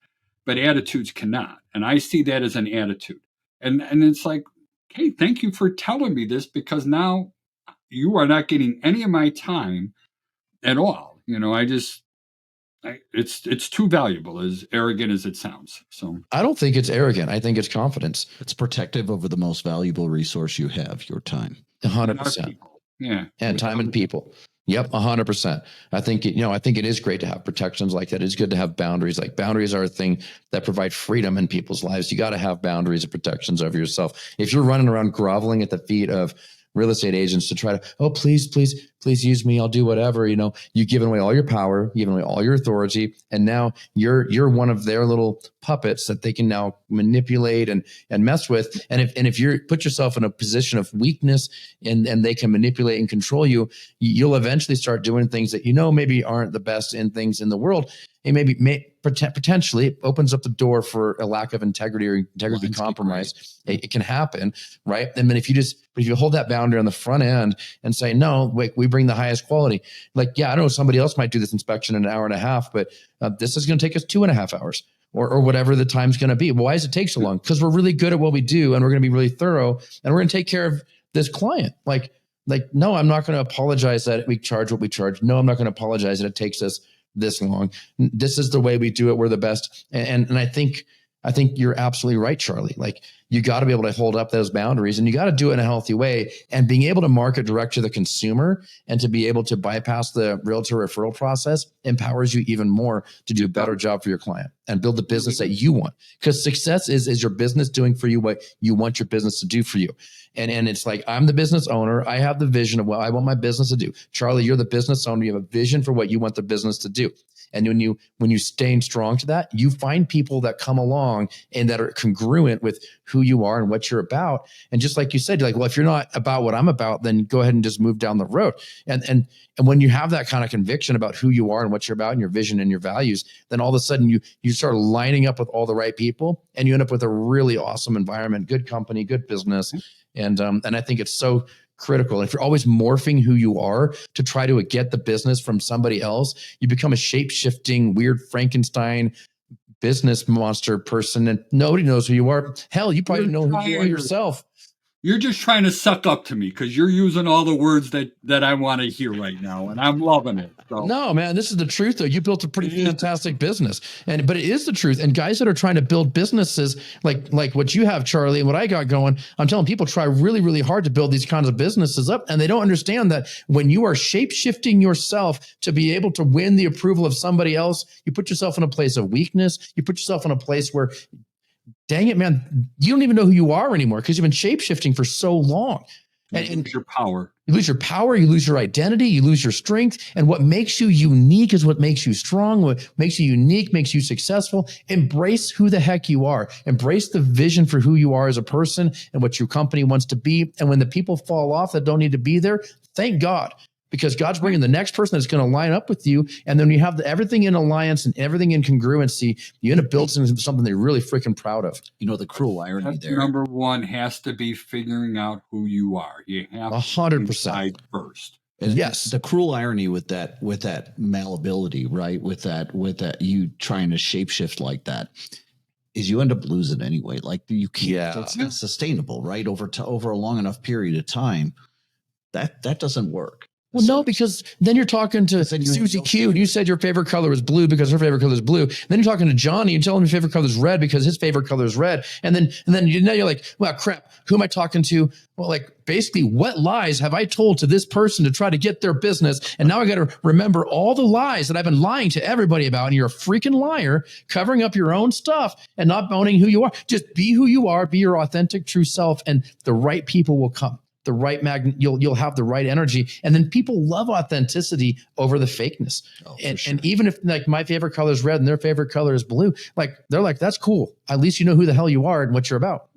but attitudes cannot. And I see that as an attitude. And it's like, hey, thank you for telling me this, because now you are not getting any of my time at all. It's too valuable, as arrogant as it sounds. So I don't think it's arrogant. I think it's confidence. It's protective over the most valuable resource you have, your time. 100%. Yeah. And time and people. Yep. 100%. I think it is great to have protections like that. It's good to have boundaries. Like, boundaries are a thing that provide freedom in people's lives. You got to have boundaries and protections over yourself. If you're running around groveling at the feet of real estate agents to try to, oh, please use me, I'll do whatever, you've given away all your power, given away all your authority, and now you're one of their little puppets that they can now manipulate and mess with. And if you put yourself in a position of weakness and they can manipulate and control you, you'll eventually start doing things that maybe aren't the best in things in the world. It potentially opens up the door for a lack of integrity or integrity compromise. It can happen, right? And then if you hold that boundary on the front end and say, no, wait, we bring the highest quality. Like, I know somebody else might do this inspection in an hour and a half, but this is going to take us 2.5 hours or whatever the time's going to be. Well, why does it take so long? Because we're really good at what we do, and we're going to be really thorough, and we're going to take care of this client. Like, no, I'm not going to apologize that we charge what we charge. No, I'm not going to apologize that it takes us this long. This is the way we do it. We're the best. And I think you're absolutely right, Charlie. Like, you got to be able to hold up those boundaries, and you got to do it in a healthy way, and being able to market direct to the consumer and to be able to bypass the realtor referral process empowers you even more to do a better job for your client and build the business that you want. Because success is your business doing for you what you want your business to do for you. And it's like, I'm the business owner. I have the vision of what I want my business to do. Charlie, you're the business owner. You have a vision for what you want the business to do. And when you staying strong to that, you find people that come along and that are congruent with who you are and what you're about. And just like you said, you're like, well, if you're not about what I'm about, then go ahead and just move down the road. And when you have that kind of conviction about who you are and what you're about and your vision and your values, then all of a sudden you start lining up with all the right people, and you end up with a really awesome environment, good company, good business. And I think it's so critical. If you're always morphing who you are to try to get the business from somebody else, you become a shape-shifting, weird Frankenstein business monster person, and nobody knows who you are. Hell, you probably don't know who you are yourself. You're just trying to suck up to me because you're using all the words that I want to hear right now, and I'm loving it. So. No, man, this is the truth, though. You built a pretty fantastic business, but it is the truth. And guys that are trying to build businesses like what you have, Charlie, and what I got going, I'm telling people, try really, really hard to build these kinds of businesses up, and they don't understand that when you are shape-shifting yourself to be able to win the approval of somebody else, you put yourself in a place of weakness. You put yourself in a place where dang it, man, you don't even know who you are anymore because you've been shape-shifting for so long. And your power. You lose your power, you lose your identity, you lose your strength. And what makes you unique is what makes you strong. What makes you unique makes you successful. Embrace who the heck you are. Embrace the vision for who you are as a person and what your company wants to be. And when the people fall off that don't need to be there, thank God. Because God's bringing the next person that's going to line up with you. And then you have everything in alliance and everything in congruency. You end up building something they're really freaking proud of. You know, the cruel irony there. Number one has to be figuring out who you are. You have 100% decide first. And yes. The cruel irony with that malleability, right? With that you trying to shapeshift like that is you end up losing anyway. Like you can't, it's not sustainable, right? Over a long enough period of time, that doesn't work. Well, no, because then you're talking to Susie Q, and you said your favorite color is blue because her favorite color is blue. Then you're talking to Johnny and telling him your favorite color is red because his favorite color is red. And then you're like, well, crap, who am I talking to? Well, like basically, what lies have I told to this person to try to get their business? And now I got to remember all the lies that I've been lying to everybody about. And you're a freaking liar, covering up your own stuff and not owning who you are. Just be who you are, be your authentic, true self, and the right people will come. The right magnet, you'll have the right energy. And then people love authenticity over the fakeness. And even if like my favorite color is red and their favorite color is blue, like they're like, that's cool. At least you know who the hell you are and what you're about.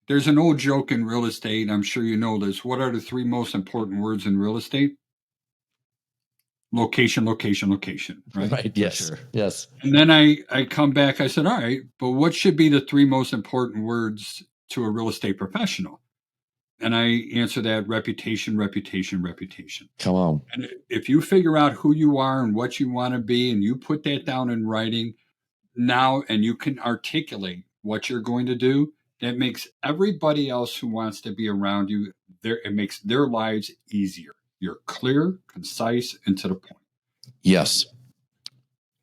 There's an old joke in real estate. I'm sure you know this. What are the three most important words in real estate? Location, location, location. Right. Right. Yes. Sure. Yes. And then I come back. I said, all right, but what should be the three most important words to a real estate professional? And I answer that: reputation, reputation, reputation. Come on. And if you figure out who you are and what you want to be, and you put that down in writing now, and you can articulate what you're going to do, that makes everybody else who wants to be around you, it makes their lives easier. You're clear, concise, and to the point. Yes.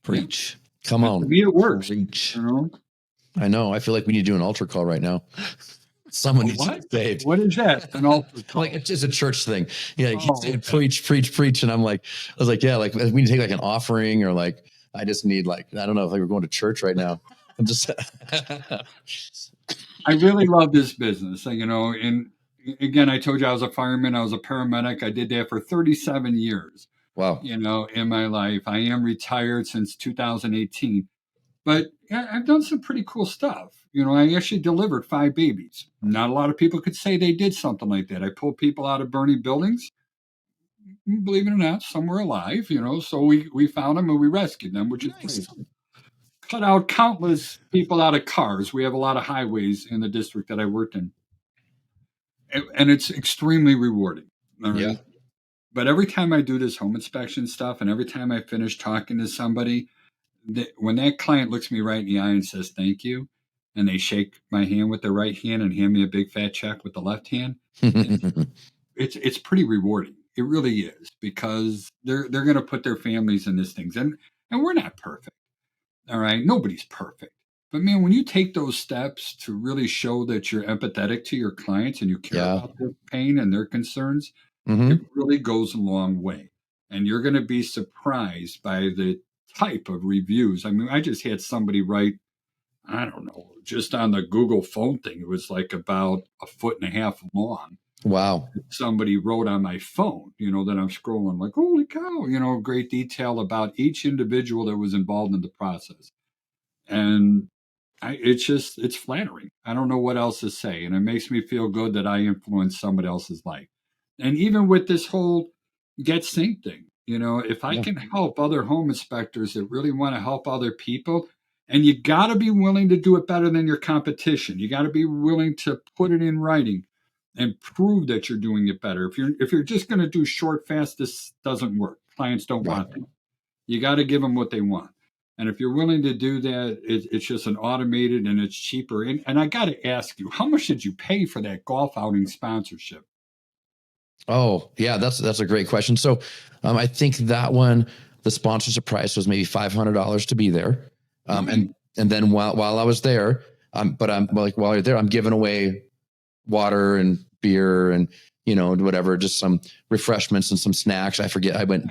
Preach. Come on. To me, it works. Preach. You know? I know. I feel like we need to do an altar call right now. Someone needs to be saved. What is that? An altar call? Like it's just a church thing. Yeah, like he's saying preach, preach, preach, and I was like, yeah, like we need to take like an offering, or like I just need like I don't know, if like we're going to church right now. I'm just. I really love this business, you know. And again, I told you I was a fireman, I was a paramedic. I did that for 37 years. Wow. You know, in my life, I am retired since 2018. But I've done some pretty cool stuff. You know, I actually delivered 5 babies. Not a lot of people could say they did something like that. I pulled people out of burning buildings. Believe it or not, some were alive, you know. So we found them and we rescued them, which is nice. Cut out countless people out of cars. We have a lot of highways in the district that I worked in. And it's extremely rewarding. All right? Yeah. But every time I do this home inspection stuff, and every time I finish talking to somebody, when that client looks me right in the eye and says, thank you, and they shake my hand with their right hand and hand me a big fat check with the left hand, it's pretty rewarding. It really is, because they're going to put their families in these things. And we're not perfect. All right. Nobody's perfect. But man, when you take those steps to really show that you're empathetic to your clients and you care about their pain and their concerns, it really goes a long way. And you're going to be surprised by the type of reviews. I mean, I just had somebody write, I don't know, just on the Google phone thing, it was like about 1.5 feet long. Wow. Somebody wrote on my phone, you know, that I'm scrolling like, holy cow, you know, great detail about each individual that was involved in the process. And it's flattering. I don't know what else to say. And it makes me feel good that I influenced somebody else's life. And even with this whole GetSync thing, you know, if I can help other home inspectors that really want to help other people, and you got to be willing to do it better than your competition. You got to be willing to put it in writing and prove that you're doing it better. If you're just going to do short, fast, this doesn't work. Clients don't want that. You got to give them what they want. And if you're willing to do that, it's just an automated and it's cheaper. And I got to ask you, how much did you pay for that golf outing sponsorship? Oh, yeah, that's a great question. So I think that one, the sponsorship price was maybe $500 to be there. And then while I was there, but I'm like, while you're there, I'm giving away water and beer and, you know, whatever, just some refreshments and some snacks. I forget. I went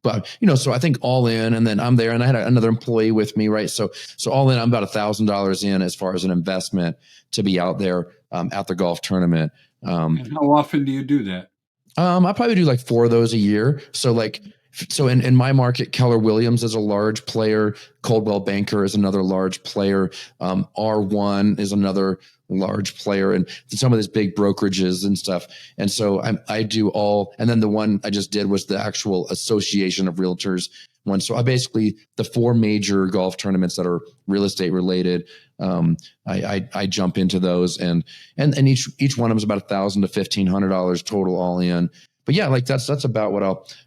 but so I think all in, and then I'm there, and I had another employee with me, right? So all in, I'm about $1,000 in as far as an investment to be out there at the golf tournament. And how often do you do that? I probably do like 4 of those a year. So in my market, Keller Williams is a large player. Coldwell Banker is another large player. R1 is another large player, and some of these big brokerages and stuff. And so I do all, and then the one I just did was the actual Association of Realtors one. So I basically, the 4 major golf tournaments that are real estate related, I jump into those, and each one of them is about $1,000 to $1,500 total all in. But yeah, like that's about what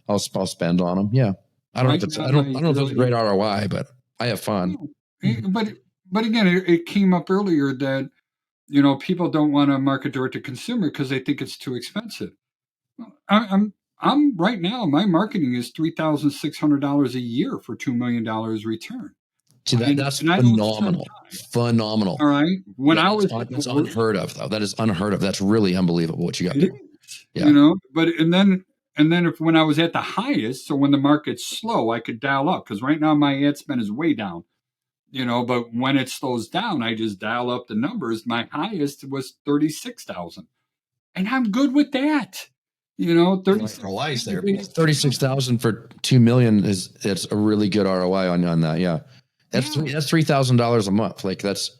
I'll spend on them. Yeah. I don't know if it's a great ROI, but I have fun. But again, it came up earlier that, people don't want to market direct to consumer because they think it's too expensive. I'm right now, my marketing is $3,600 a year for $2 million return. See, that's phenomenal. Phenomenal. All right. That's unheard of, though. That is unheard of. That's really unbelievable what you got. Yeah. But and then when I was at the highest, so when the market's slow, I could dial up, because right now my ad spend is way down. But when it slows down, I just dial up the numbers. My highest was 36,000, and I'm good with that. 36 there. 36,000 for 2 million it's a really good ROI on that. Yeah, that's $3,000 a month. Like that's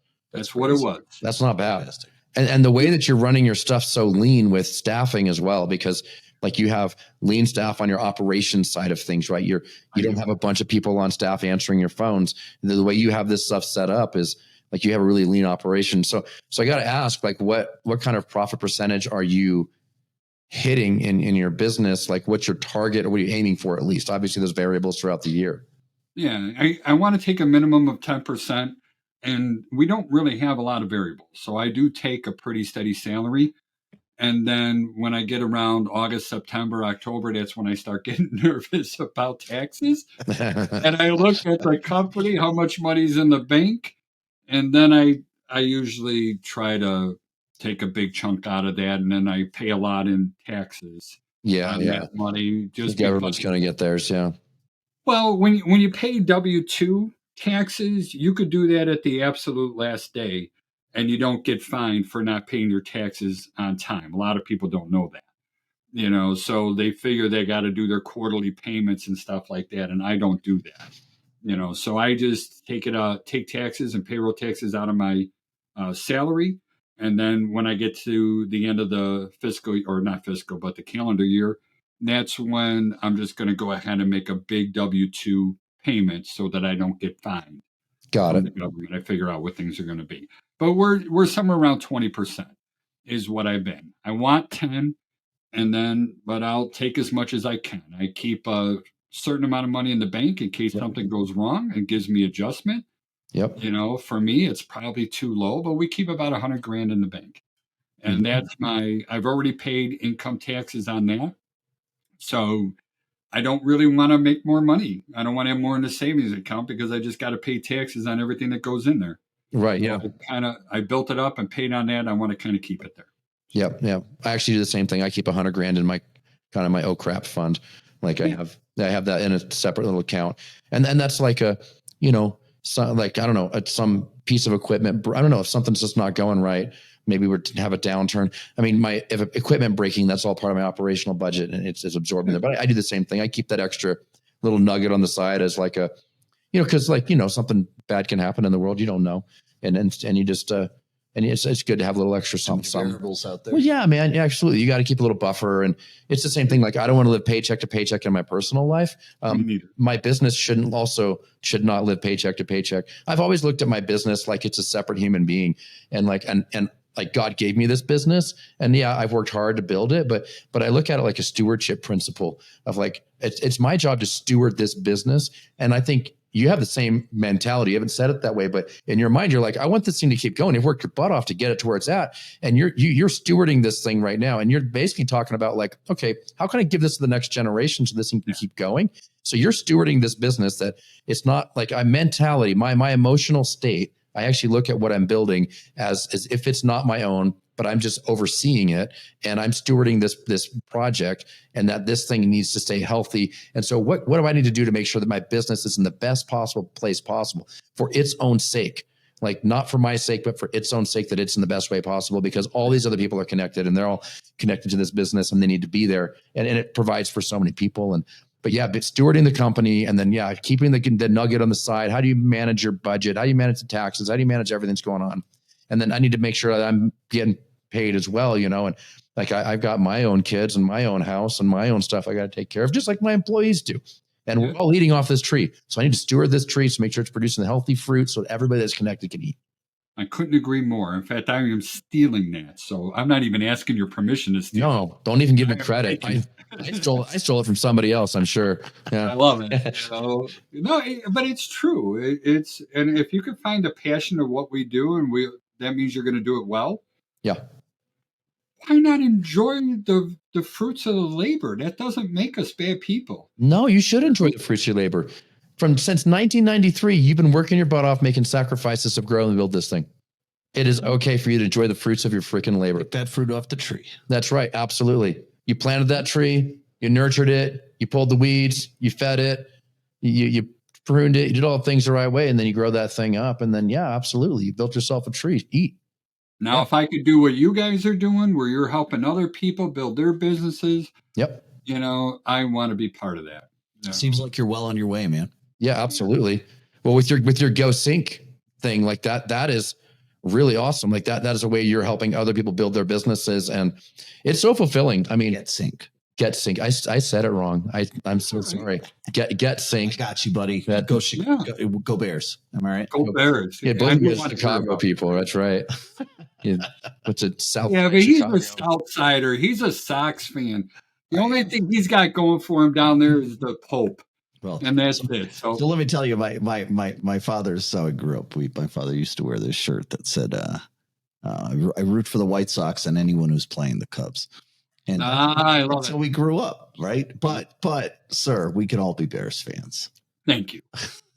what it was. That's not bad. And the way that you're running your stuff so lean with staffing as well, because like you have lean staff on your operations side of things, right? You don't have a bunch of people on staff answering your phones. The way you have this stuff set up is like you have a really lean operation. So I got to ask, like, what kind of profit percentage are you hitting in your business? Like, what's your target, or what are you aiming for? At least, obviously, there's variables throughout the year. Yeah, I want to take a minimum of 10%, and we don't really have a lot of variables. So I do take a pretty steady salary. And then when I get around August, September, October, that's when I start getting nervous about taxes. And I look at the company, how much money's in the bank. And then I usually try to take a big chunk out of that. And then I pay a lot in taxes. That money. Just the government's going to get theirs. Yeah. Well, when you pay W-2 taxes, you could do that at the absolute last day, and you don't get fined for not paying your taxes on time. A lot of people don't know that, so they figure they got to do their quarterly payments and stuff like that. And I don't do that, so I just take taxes and payroll taxes out of my salary. And then when I get to the end of the but the calendar year, that's when I'm just going to go ahead and make a big W-2 payment so that I don't get fined. Got it. The government. I figure out what things are going to be. But we're somewhere around 20% is what I've been. I want 10, but I'll take as much as I can. I keep a certain amount of money in the bank in case something goes wrong and gives me adjustment. Yep. For me, it's probably too low, but we keep about $100,000 in the bank. And that's I've already paid income taxes on that. So I don't really want to make more money. I don't want to have more in the savings account because I just got to pay taxes on everything that goes in there. Right. Yeah. I built it up and paid on that. I want to kind of keep it there. Yep. Yeah. I actually do the same thing. I keep $100,000 in my my oh crap fund. Like I have that in a separate little account. And then that's like I don't know, some piece of equipment. I don't know if something's just not going right. Maybe we're to have a downturn. I mean, if equipment breaking, that's all part of my operational budget, and it's absorbed in there. But I do the same thing. I keep that extra little nugget on the side as like a, because something bad can happen in the world. You don't know, and you just and it's good to have a little extra some variables out there. Well, yeah, man, yeah, absolutely. You got to keep a little buffer, and it's the same thing. Like I don't want to live paycheck to paycheck in my personal life. My business should not live paycheck to paycheck. I've always looked at my business like it's a separate human being, and like God gave me this business, and I've worked hard to build it, but I look at it like a stewardship principle of like, it's my job to steward this business. And I think you have the same mentality. You haven't said it that way, but in your mind, you're like, I want this thing to keep going. You've worked your butt off to get it to where it's at. And you're stewarding this thing right now. And you're basically talking about like, okay, how can I give this to the next generation so this thing can keep going? So you're stewarding this business that it's not like my mentality, my emotional state. I actually look at what I'm building as if it's not my own, but I'm just overseeing it and I'm stewarding this project, and that this thing needs to stay healthy. And so what do I need to do to make sure that my business is in the best possible place possible for its own sake? Like not for my sake, but for its own sake, that it's in the best way possible, because all these other people are connected and they're all connected to this business and they need to be there. And it provides for so many people. But stewarding the company, and then, keeping the nugget on the side. How do you manage your budget? How do you manage the taxes? How do you manage everything that's going on? And then I need to make sure that I'm getting paid as well, and like I've got my own kids and my own house and my own stuff I got to take care of, just like my employees do. And we're all eating off this tree. So I need to steward this tree to make sure it's producing the healthy fruit so that everybody that's connected can eat. I couldn't agree more. In fact, I am stealing that. So I'm not even asking your permission to steal. No, don't even give me credit. I stole it from somebody else, I'm sure. Yeah. I love it. No, but it's true. And if you can find a passion of what we do, and that means you're going to do it well. Yeah. Why not enjoy the fruits of the labor? That doesn't make us bad people. No, you should enjoy the fruits of your labor. Since 1993, you've been working your butt off, making sacrifices to grow and build this thing. It is okay for you to enjoy the fruits of your freaking labor. Pick that fruit off the tree. That's right. Absolutely. You planted that tree, you nurtured it, you pulled the weeds, you fed it, you pruned it, you did all the things the right way, and then you grow that thing up. And then, absolutely, you built yourself a tree. Eat. Now, if I could do what you guys are doing, where you're helping other people build their businesses, I want to be part of that. Seems like you're well on your way, man. Yeah, absolutely. Well, with your GoSync thing, like that is really awesome. Like that is a way you're helping other people build their businesses, and it's so fulfilling. I mean, GetSync. I said it wrong. I'm so sorry. GetSync. I got you, buddy. Go Bears. Am I right? Go Bears. Yeah, both of you are Chicago people. That's right. What's it? South. Yeah, but he's a South Sider. He's a Sox fan. The only thing he's got going for him down there is the Pope. Well, and that's it. So let me tell you, my father's how I grew up. My father used to wear this shirt that said, "I root for the White Sox and anyone who's playing the Cubs." And I love it. So we grew up, right? But sir, we can all be Bears fans. Thank you.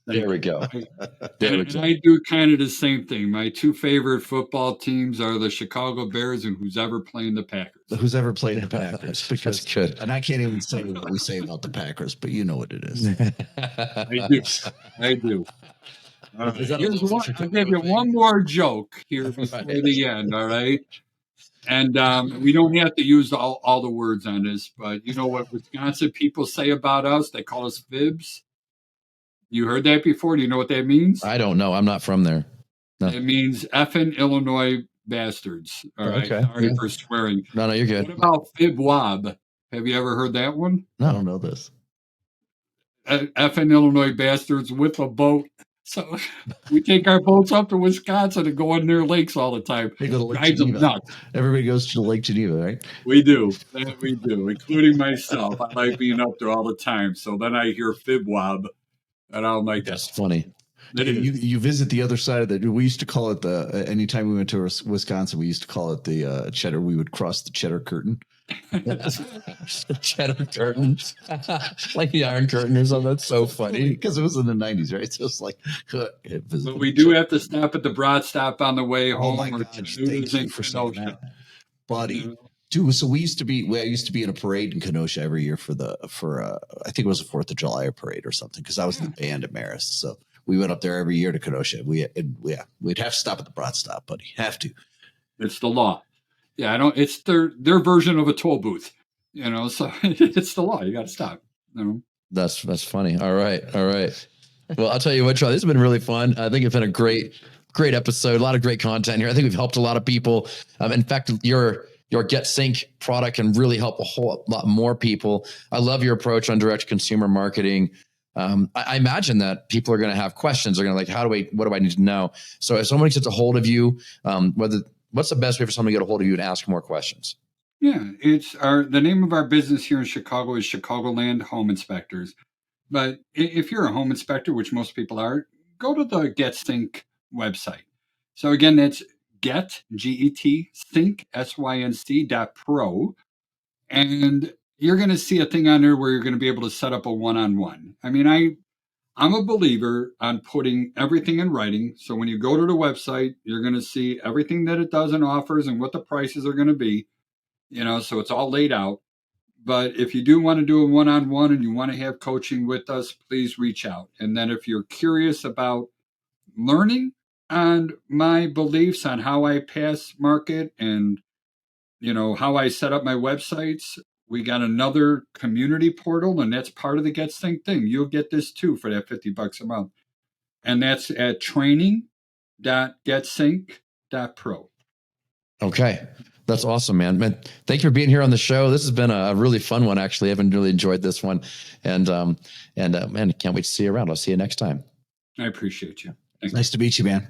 There we go. And I do kind of the same thing. My two favorite football teams are the Chicago Bears and who's ever playing the Packers. Who's ever played the Packers? That's good. And I can't even say what we say about the Packers, but you know what it is. I do. I'll give you one more joke here before the end, all right? And we don't have to use all the words on this, but you know what Wisconsin people say about us? They call us fibs. You heard that before? Do you know what that means? I don't know. I'm not from there. No. It means effing Illinois bastards. All right. Okay. Sorry for swearing. No, you're good. What about fib wob? Have you ever heard that one? No, I don't know this. Effing Illinois bastards with a boat. So we take our boats up to Wisconsin and go on their lakes all the time. They go to Lake Geneva. Everybody goes to Lake Geneva, right? We do, including myself. I like being up there all the time. So then I hear fib wob, and I'm like, that's funny. You visit the other side of we used to call it anytime we went to Wisconsin, we used to call it the cheddar. We would cross the cheddar curtain. The cheddar curtain. Like the Iron Curtain or something. That's so funny. Because it was in the 90s, right? So it's like, but we do have to stop at the Broad Stop on the way home. Oh my gosh, thank you for saying that, buddy. Dude, so I used to be in a parade in Kenosha every year for I think it was a 4th of July parade or something, because I was in the band at Marist. So we went up there every year to Kenosha. We'd have to stop at the Broad Stop, buddy. Have to. It's the law. Yeah, I don't. It's their version of a toll booth. So it's the law. You got to stop. That's funny. All right. Well, I'll tell you what, Charlie, this has been really fun. I think it's been a great episode. A lot of great content here. I think we've helped a lot of people. In fact, your GetSync product can really help a whole lot more people. I love your approach on direct consumer marketing. I imagine that people are going to have questions. They're going to what do I need to know? So if someone gets a hold of you, what's the best way for someone to get a hold of you and ask more questions? Yeah, it's the name of our business here in Chicago is Chicagoland Home Inspectors. But if you're a home inspector, which most people are, go to the GetSync website. So again, that's GetSync, SYNC.pro. And you're going to see a thing on there where you're going to be able to set up a one-on-one. I mean, I'm a believer on putting everything in writing. So when you go to the website, you're going to see everything that it does and offers and what the prices are going to be, so it's all laid out. But if you do want to do a one-on-one and you want to have coaching with us, please reach out. And then if you're curious about learning on my beliefs on how I pass market and, how I set up my websites, we got another community portal, and that's part of the GetSync thing. You'll get this too for that $50 a month. And that's at training.getsync.pro. Okay. That's awesome, man. Thank you for being here on the show. This has been a really fun one, actually. I've really enjoyed this one. And man, can't wait to see you around. I'll see you next time. I appreciate you. Nice to meet you, man.